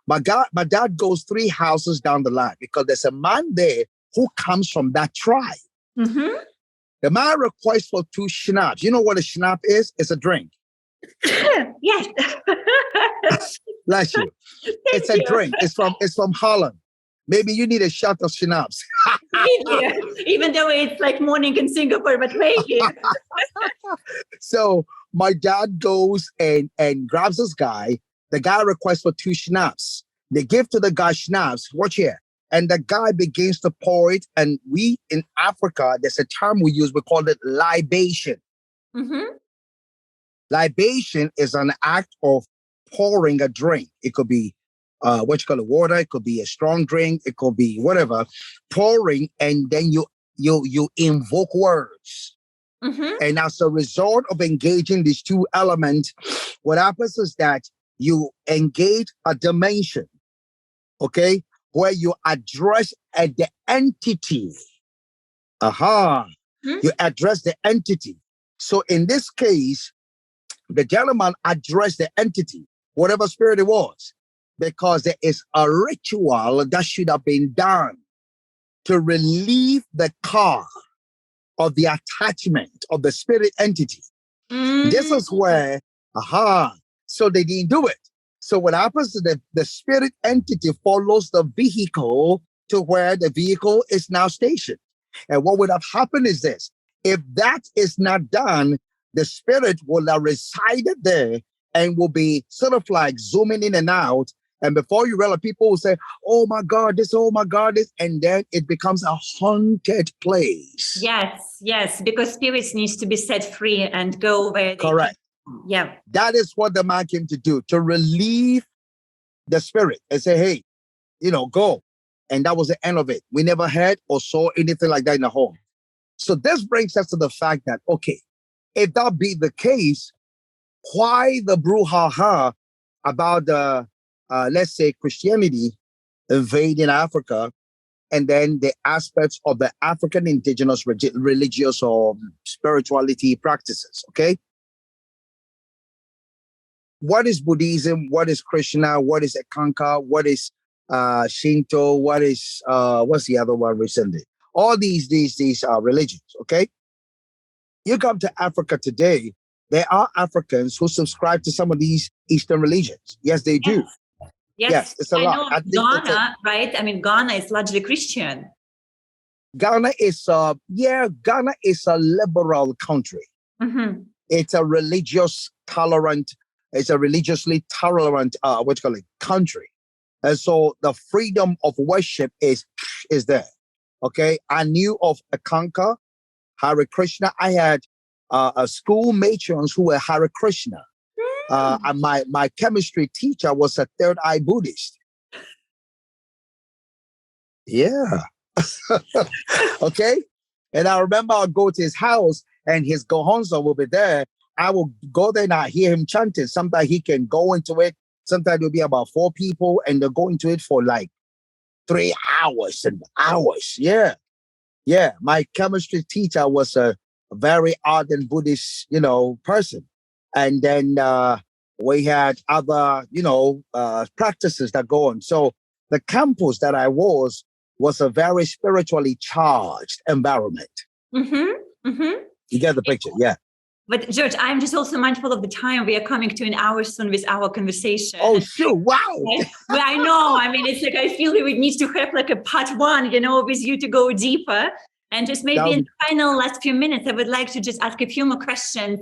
My dad goes 3 houses down the line because there's a man there who comes from that tribe. Mm-hmm. The man requests for 2 schnapps. You know what a schnapp is? It's a drink. Yes. Bless you. It's a drink. It's from Holland. Maybe you need a shot of schnapps. Even though it's like morning in Singapore, but maybe. So my dad goes and grabs this guy. The guy requests for 2 schnapps. They give to the guy schnapps. Watch here. And the guy begins to pour it. And we in Africa, there's a term we use. We call it libation. Mm-hmm. Libation is an act of pouring a drink. It could be water. It could be a strong drink. It could be whatever. Pouring, and then you invoke words. Mm-hmm. And as a result of engaging these 2 elements, what happens is that you engage a dimension, okay, where you address the entity. Mm-hmm. You address the entity. So in this case, the gentleman addressed the entity, whatever spirit it was, because there is a ritual that should have been done to relieve the car of the attachment of the spirit entity. Mm-hmm. This is where, so they didn't do it. So what happens is that the spirit entity follows the vehicle to where the vehicle is now stationed. And what would have happened is this. If that is not done, the spirit will have resided there and will be sort of like zooming in and out. And before you realize, people will say, oh my God, this, and then it becomes a haunted place. Yes, because spirits needs to be set free and go where they Correct. Yeah. That is what the man came to do, to relieve the spirit and say, hey, go. And that was the end of it. We never heard or saw anything like that in the home. So this brings us to the fact that, okay, if that be the case, why the brouhaha about the, let's say, Christianity invading Africa, and then the aspects of the African indigenous religious or spirituality practices, okay? What is Buddhism? What is Krishna? What is Ekanka? What is Shinto? What is, what's the other one recently? All these religions, okay? You come to Africa today, there are Africans who subscribe to some of these Eastern religions. Yes, they do. Yes, it's a lot. I know Ghana, right? I mean, Ghana is largely Christian. Ghana is Ghana is a liberal country. Mm-hmm. It's a religiously tolerant country. And so the freedom of worship is there. Okay. I knew of Akanka, Hare Krishna. I had a school matrons who were Hare Krishna. And my chemistry teacher was a third eye Buddhist. Yeah. Okay. And I remember I'll go to his house and his gohonzo will be there. I will go there and I hear him chanting. Sometimes he can go into it. Sometimes there'll be about 4 people and they'll go into it for like 3 hours and hours. Yeah. Yeah. My chemistry teacher was a very ardent Buddhist, person. And then we had other, practices that go on. So the campus that I was a very spiritually charged environment. Mm-hmm. Mm-hmm. You get the picture, yeah. But George, I'm just also mindful of the time. We are coming to an hour soon with our conversation. Oh, sure. Wow. Well, I know. I mean, it's like, I feel we need to have like a part 1, with you to go deeper. And just maybe in the final last few minutes, I would like to just ask a few more questions.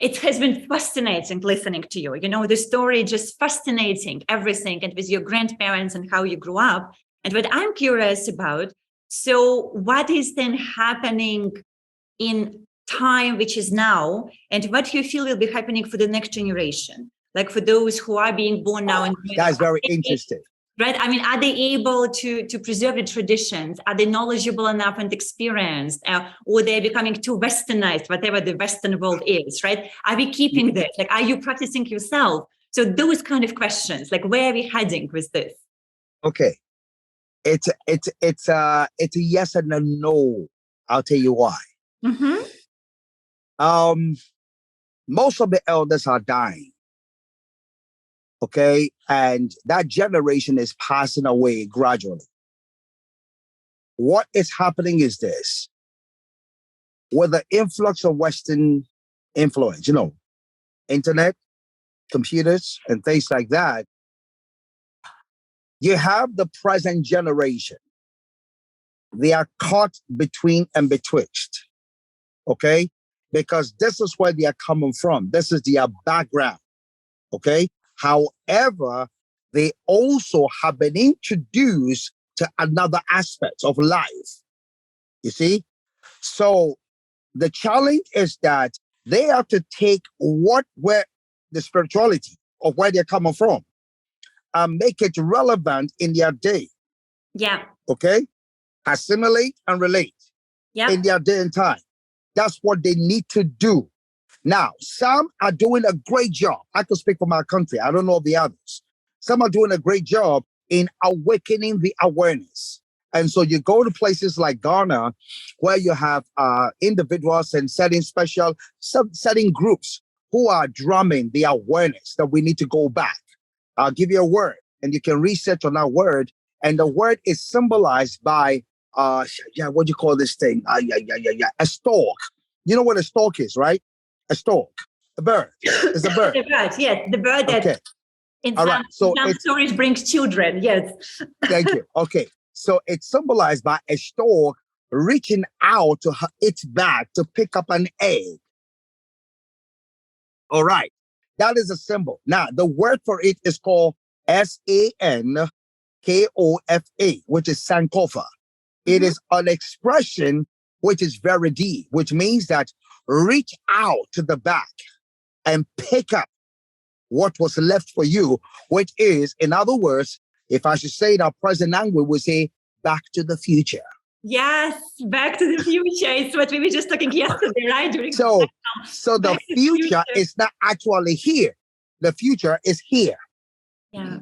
It has been fascinating listening to you. The story just fascinating, everything, and with your grandparents and how you grew up. And what I'm curious about, so what is then happening in time, which is now, and what do you feel will be happening for the next generation? Like for those who are being born now. That's very interesting. Right? I mean, are they able to preserve the traditions? Are they knowledgeable enough and experienced? Or they're becoming too westernized, whatever the Western world is, right? Are we keeping this? Like, are you practicing yourself? So those kind of questions, like where are we heading with this? Okay. It's a yes and a no. I'll tell you why. Mm-hmm. Most of the elders are dying. Okay. And that generation is passing away gradually. What is happening is this. With the influx of Western influence, internet, computers, and things like that, you have the present generation. They are caught between and betwixt. Okay? Because this is where they are coming from. This is their background. Okay? However, they also have been introduced to another aspect of life. You see? So the challenge is that they have to take where the spirituality of where they're coming from and make it relevant in their day. Yeah. Okay? Assimilate and relate in their day and time. That's what they need to do. Now, some are doing a great job. I can speak for my country. I don't know the others. Some are doing a great job in awakening the awareness. And so you go to places like Ghana, where you have individuals and setting groups who are drumming the awareness that we need to go back. I'll give you a word, and you can research on that word. And the word is symbolized by, what do you call this thing? A stork. You know what a stork is, right? A stork, a bird. It's a bird. The bird, yes. The bird that in some stories brings children, yes. Thank you. Okay. So it's symbolized by a stork reaching out to its back to pick up an egg. All right. That is a symbol. Now, the word for it is called Sankofa, which is Sankofa. It is an expression which is very deep, which means that reach out to the back and pick up what was left for you, which is, in other words, if I should say it in our present language, we say back to the future. Yes, back to the future. It's what we were just talking yesterday, right? So the future is not actually here. The future is here. Yeah.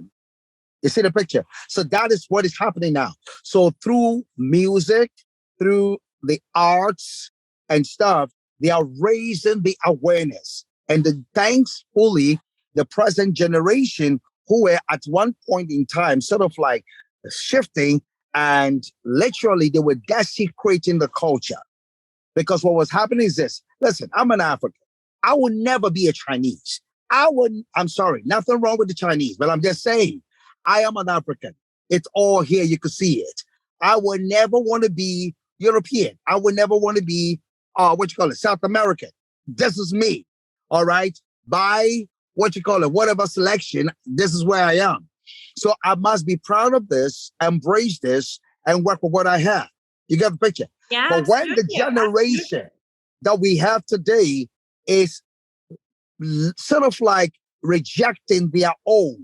You see the picture? So that is what is happening now. So through music, through the arts and stuff, they are raising the awareness. And thankfully, the present generation who were at one point in time sort of like shifting, and literally they were desecrating the culture. Because what was happening is this. Listen, I'm an African. I will never be a Chinese. I'm sorry, nothing wrong with the Chinese, but I'm just saying, I am an African. It's all here. You can see it. I would never want to be European. I would never want to be, South American. This is me. All right. By whatever selection, this is where I am. So I must be proud of this, embrace this, and work with what I have. You get the picture? Yeah, but when the generation that we have today is sort of like rejecting their own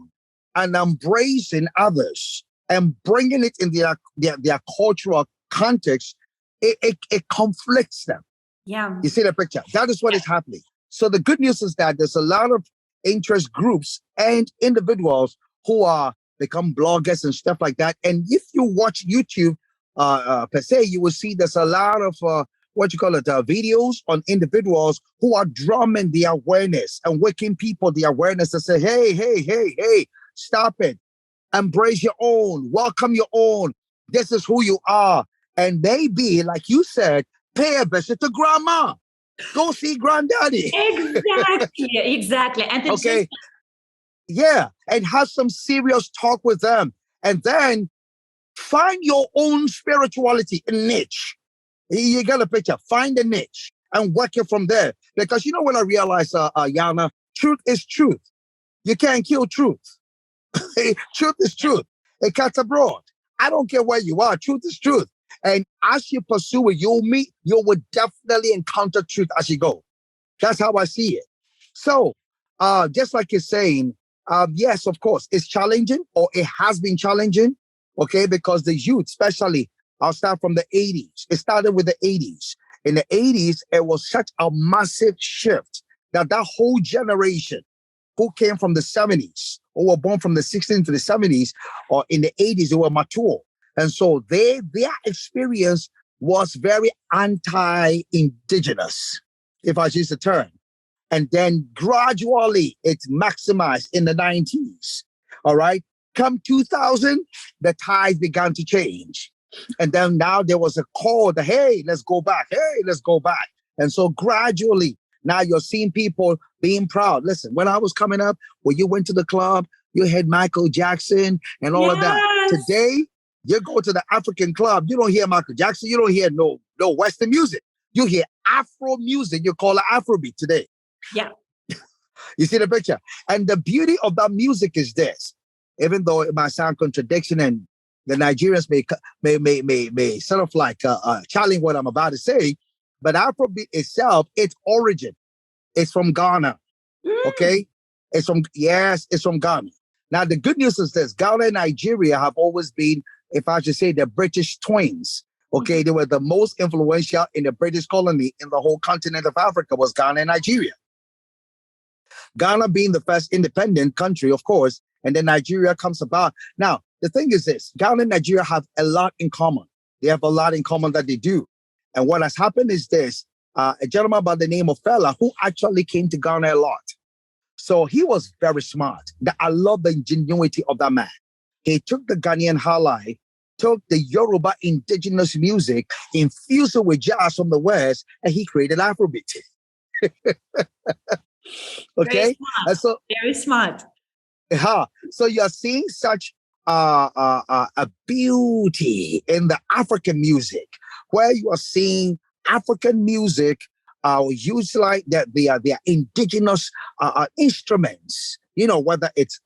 and embracing others and bringing it in their cultural context, it conflicts them. Yeah. You see the picture? That is what is happening. So the good news is that there's a lot of interest groups and individuals who are become bloggers and stuff like that. And if you watch YouTube per se, you will see there's a lot of videos on individuals who are drumming the awareness and waking people the awareness to say, hey, stop it. Embrace your own, welcome your own. This is who you are. And maybe, like you said, pay a visit to grandma. Go see granddaddy. Exactly. And okay. Yeah. And have some serious talk with them. And then find your own spirituality niche. You get a picture. Find a niche and work it from there. Because you know what I realized, Yana? Truth is truth. You can't kill truth. Truth is truth. It cuts abroad. I don't care where you are. Truth is truth. And as you pursue it, you will definitely encounter truth as you go. That's how I see it. So, just like you're saying, yes, of course, it's challenging, or it has been challenging, okay? Because the youth, especially, I'll start from the 80s. It started with the 80s. In the 80s, it was such a massive shift that whole generation who came from the 70s, or were born from the 60s to the 70s, or in the 80s, they were mature. And so their experience was very anti-indigenous, if I use the term. And then gradually it's maximized in the 90s. All right. Come 2000, the tides began to change. And then now there was a call that, hey, let's go back. Hey, let's go back. And so gradually, now you're seeing people being proud. Listen, when I was coming up, when you went to the club, you had Michael Jackson and all of that. Today, you go to the African club, you don't hear Michael Jackson, you don't hear no Western music. You hear Afro music, you call it Afrobeat today. Yeah. You see the picture? And the beauty of that music is this, even though it might sound contradiction and the Nigerians may sort of like challenge what I'm about to say, but Afrobeat itself, its origin is from Ghana. Okay? It's from Ghana. Now, the good news is this: Ghana and Nigeria have always been, if I should say, the British twins. Okay, they were the most influential in the British colony in the whole continent of Africa was Ghana and Nigeria. Ghana being the first independent country, of course, and then Nigeria comes about. Now, the thing is this: Ghana and Nigeria have a lot in common. They have a lot in common that they do. And what has happened is this: a gentleman by the name of Fela, who actually came to Ghana a lot. So he was very smart. I love the ingenuity of that man. He took the Ghanaian halai, took the Yoruba indigenous music, infused it with jazz from the West, and he created Afrobeat. Okay? Very smart. Very smart. So you're seeing such a beauty in the African music, where you are seeing African music use like their indigenous instruments, whether it's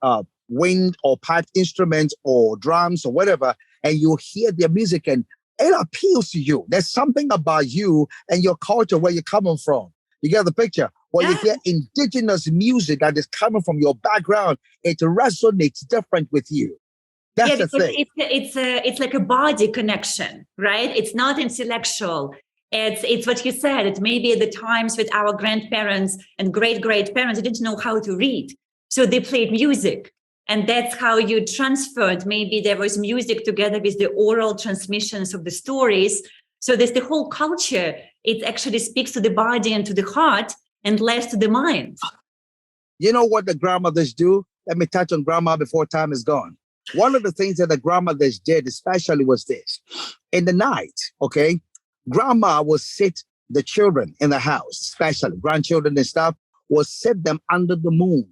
wind or pipe instruments or drums or whatever, and you hear their music and it appeals to you. There's something about you and your culture, where you're coming from. You get the picture? When you hear indigenous music that is coming from your background, it resonates different with you. That's the thing. It's like a body connection, right? It's not intellectual. It's what you said. It may be at the times with our grandparents and great-great-parents, they didn't know how to read. So they played music. And that's how you transferred. Maybe there was music together with the oral transmissions of the stories. So there's the whole culture. It actually speaks to the body and to the heart and less to the mind. You know what the grandmothers do? Let me touch on grandma before time is gone. One of the things that the grandmothers did especially was this. In the night, okay, grandma will sit the children in the house, especially grandchildren and stuff, will sit them under the moon.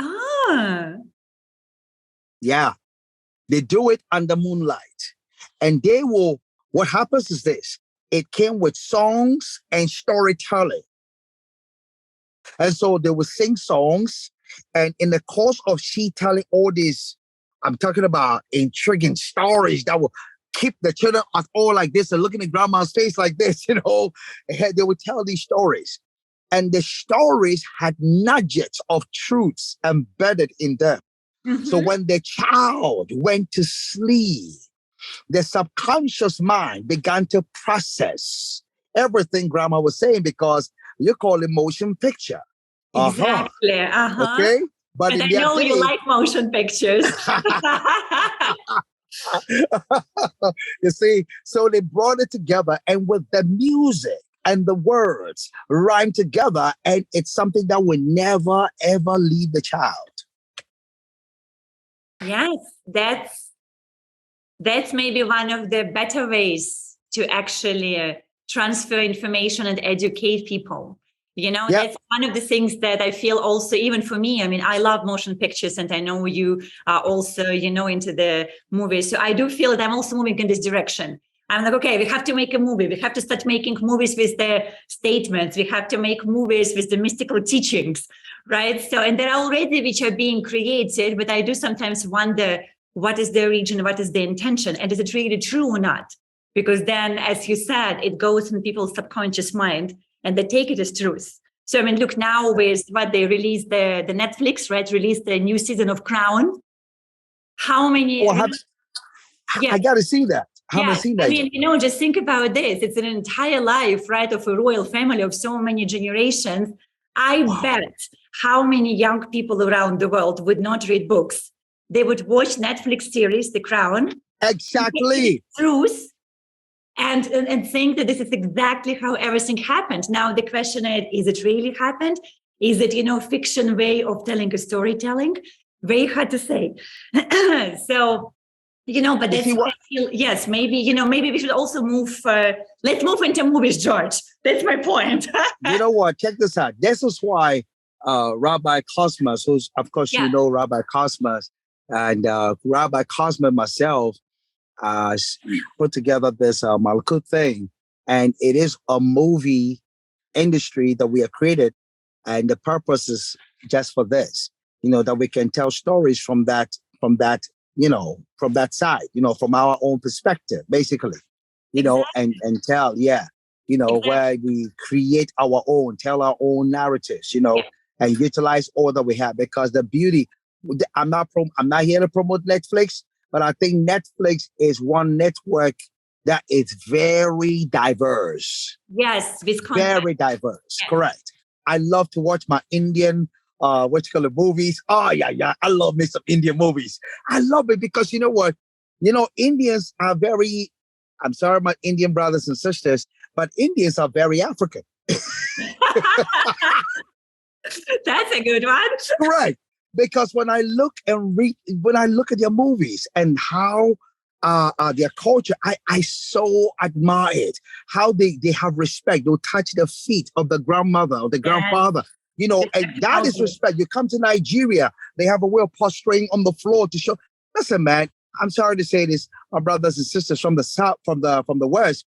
Ah. Yeah. They do it under moonlight. And they will, what happens is this, it came with songs and storytelling. And so they would sing songs. And in the course of she telling all these, I'm talking about intriguing stories that will keep the children all like this and looking at grandma's face like this, you know, and they would tell these stories. And the stories had nuggets of truths embedded in them. Mhm. So when the child went to sleep, the subconscious mind began to process everything grandma was saying, because you call it motion picture. Exactly. Okay. But And in I their know you day, like motion pictures. you see, so they brought it together, and with the music and the words rhyme together, and it's something that will never ever leave the child. Yes, that's maybe one of the better ways to actually transfer information and educate people. You know, Yep. that's one of the things that I feel also, even for me, I mean, I love motion pictures, and I know you are also, you know, into the movies. So I do feel that I'm also moving in this direction. I'm like, okay, we have to make a movie. We have to start making movies with the statements. We have to make movies with the mystical teachings, right? So, and there are already which are being created, but I do sometimes wonder, what is the origin? What is the intention? And is it really true or not? Because then, as you said, it goes in people's subconscious mind and they take it as truth. So, I mean, look now with what they released, the Netflix, right? Released the new season of Crown. How many? Oh, Yeah. I got to see that. I haven't Yeah, seen that I mean, yet. you know, just think about this. It's an entire life, right, of a royal family of so many generations. I Wow. bet how many young people around the world would not read books. They would watch Netflix series, The Crown, Exactly. truth, and think that this is exactly how everything happened. Now, the question is it really happened? Is it, you know, fiction way of telling a storytelling? Very hard to say. So, you know, but You that's see why what? I feel, yes, maybe, you know, maybe we should also move, let's move into movies, George. That's my point. You know what? Check this out. This is why Rabbi Cosmas, who's, of course, Yeah. you know Rabbi Cosmas, and Rabbi Cosmas myself put together this Malkut thing. And it is a movie industry that we have created. And the purpose is just for this, you know, that we can tell stories from that, you know, from that side, you know, from our own perspective, basically, you know, and tell, yeah, you know, Exactly. where we create our own, tell our own narratives, you know, Yeah. and utilize all that we have. Because the beauty, I'm not here to promote Netflix, but I think Netflix is one network that is very diverse. Yes, with content. Very diverse, Yes. correct. I love to watch my Indian movies. Oh yeah. I love me some Indian movies. I love it because you know what? You know, Indians are very, I'm sorry, my Indian brothers and sisters, but Indians are very African. That's a good one. Correct. Because when I look at their movies and how their culture, I so admire it. How they have respect. They'll touch the feet of the grandmother or the grandfather. You know, and that is respect. You come to Nigeria, they have a way of prostrating on the floor to show. Listen, man, I'm sorry to say this, my brothers and sisters from the South, from the West.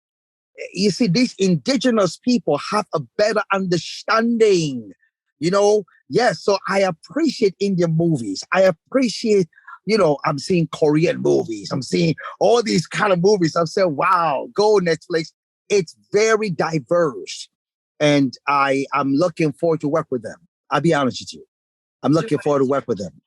You see, these indigenous people have a better understanding. You know, yes. So I appreciate Indian movies. I appreciate, you know, I'm seeing Korean movies. I'm seeing all these kind of movies. I'm saying, wow, go Netflix. It's very diverse. And I'm looking forward to work with them. I'll be honest with you. I'm looking forward to work with them.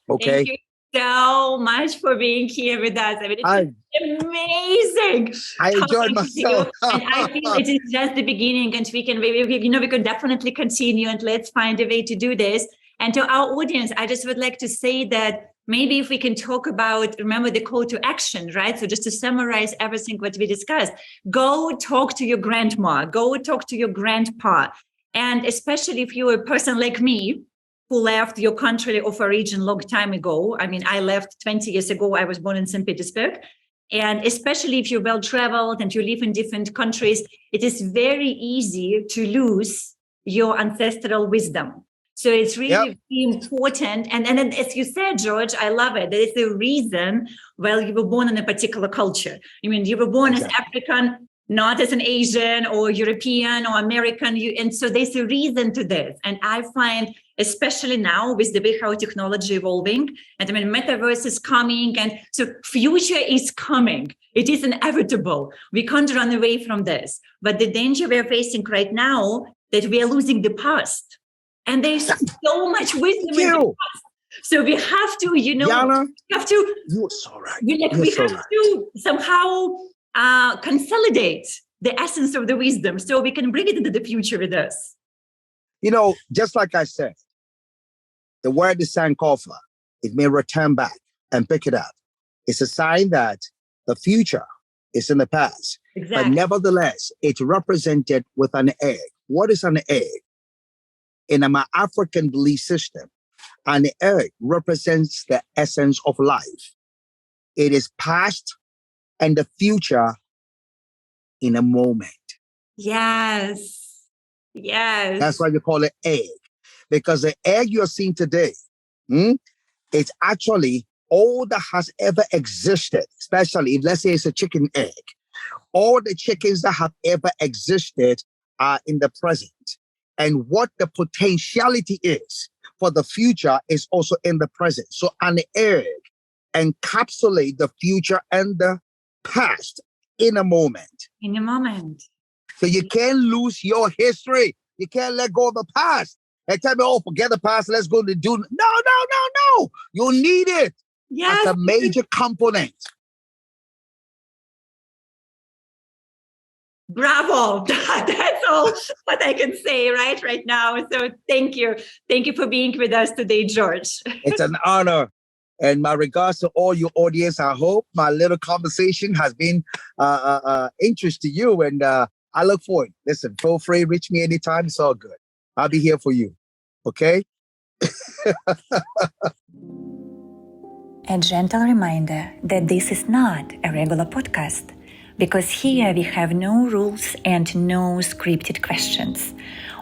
Okay. Thank you so much for being here with us. I mean, it's amazing. I enjoyed talking to you. myself. And I think it is just the beginning, and we could definitely continue, and let's find a way to do this. And to our audience, I just would like to say that maybe if we can talk about, remember the call to action, right? So just to summarize everything what we discussed, go talk to your grandma, go talk to your grandpa. And especially if you're a person like me, who left your country of origin long time ago. I mean, I left 20 years ago. I was born in St. Petersburg. And especially if you're well-traveled and you live in different countries, it is very easy to lose your ancestral wisdom. So it's really important. And as you said, George, I love it. There is a reason why you were born in a particular culture. I mean, you were born as African, not as an Asian or European or American. And so there's a reason to this. And I find, especially now with the way how technology evolving, and I mean, metaverse is coming, and so future is coming. It is inevitable. We can't run away from this. But the danger we are facing right now, that we are losing the past. And there's so much wisdom in the past. So we have to, Yana, you're so right. We have to somehow consolidate the essence of the wisdom so we can bring it into the future with us. Just like I said, the word is Sankofa. It may return back and pick it up. It's a sign that the future is in the past. Exactly. But nevertheless, it's represented with an egg. What is an egg? In my African belief system, an egg represents the essence of life. It is past and the future in a moment. Yes. That's why we call it egg. Because the egg you're seeing today, it's actually all that has ever existed, especially if, let's say, it's a chicken egg. All the chickens that have ever existed are in the present. And what the potentiality is for the future is also in the present. So an egg encapsulates the future and the past in a moment. In a moment. So you can't lose your history. You can't let go of the past. And tell me, forget the past, let's go to do. No. You need it as a major component. Bravo. That's all what I can say right now. So thank you. Thank you for being with us today, George. It's an honor. And my regards to all your audience. I hope my little conversation has been interest to you. And I look forward. Listen, feel free, reach me anytime. It's all good. I'll be here for you. Okay? A gentle reminder that this is not a regular podcast, because here we have no rules and no scripted questions.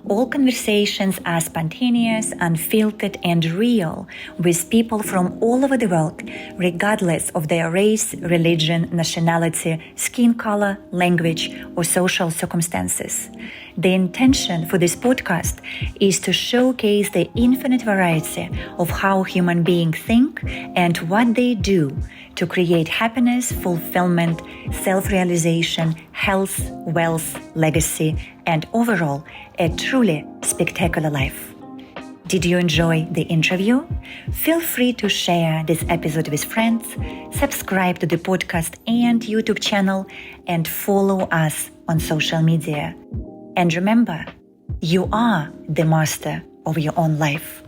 All conversations are spontaneous, unfiltered, and real, with people from all over the world, regardless of their race, religion, nationality, skin color, language, or social circumstances. The intention for this podcast is to showcase the infinite variety of how human beings think and what they do to create happiness, fulfillment, self-realization, health, wealth, legacy, and overall, a truly spectacular life. Did you enjoy the interview? Feel free to share this episode with friends, subscribe to the podcast and YouTube channel, and follow us on social media. And remember, you are the master of your own life.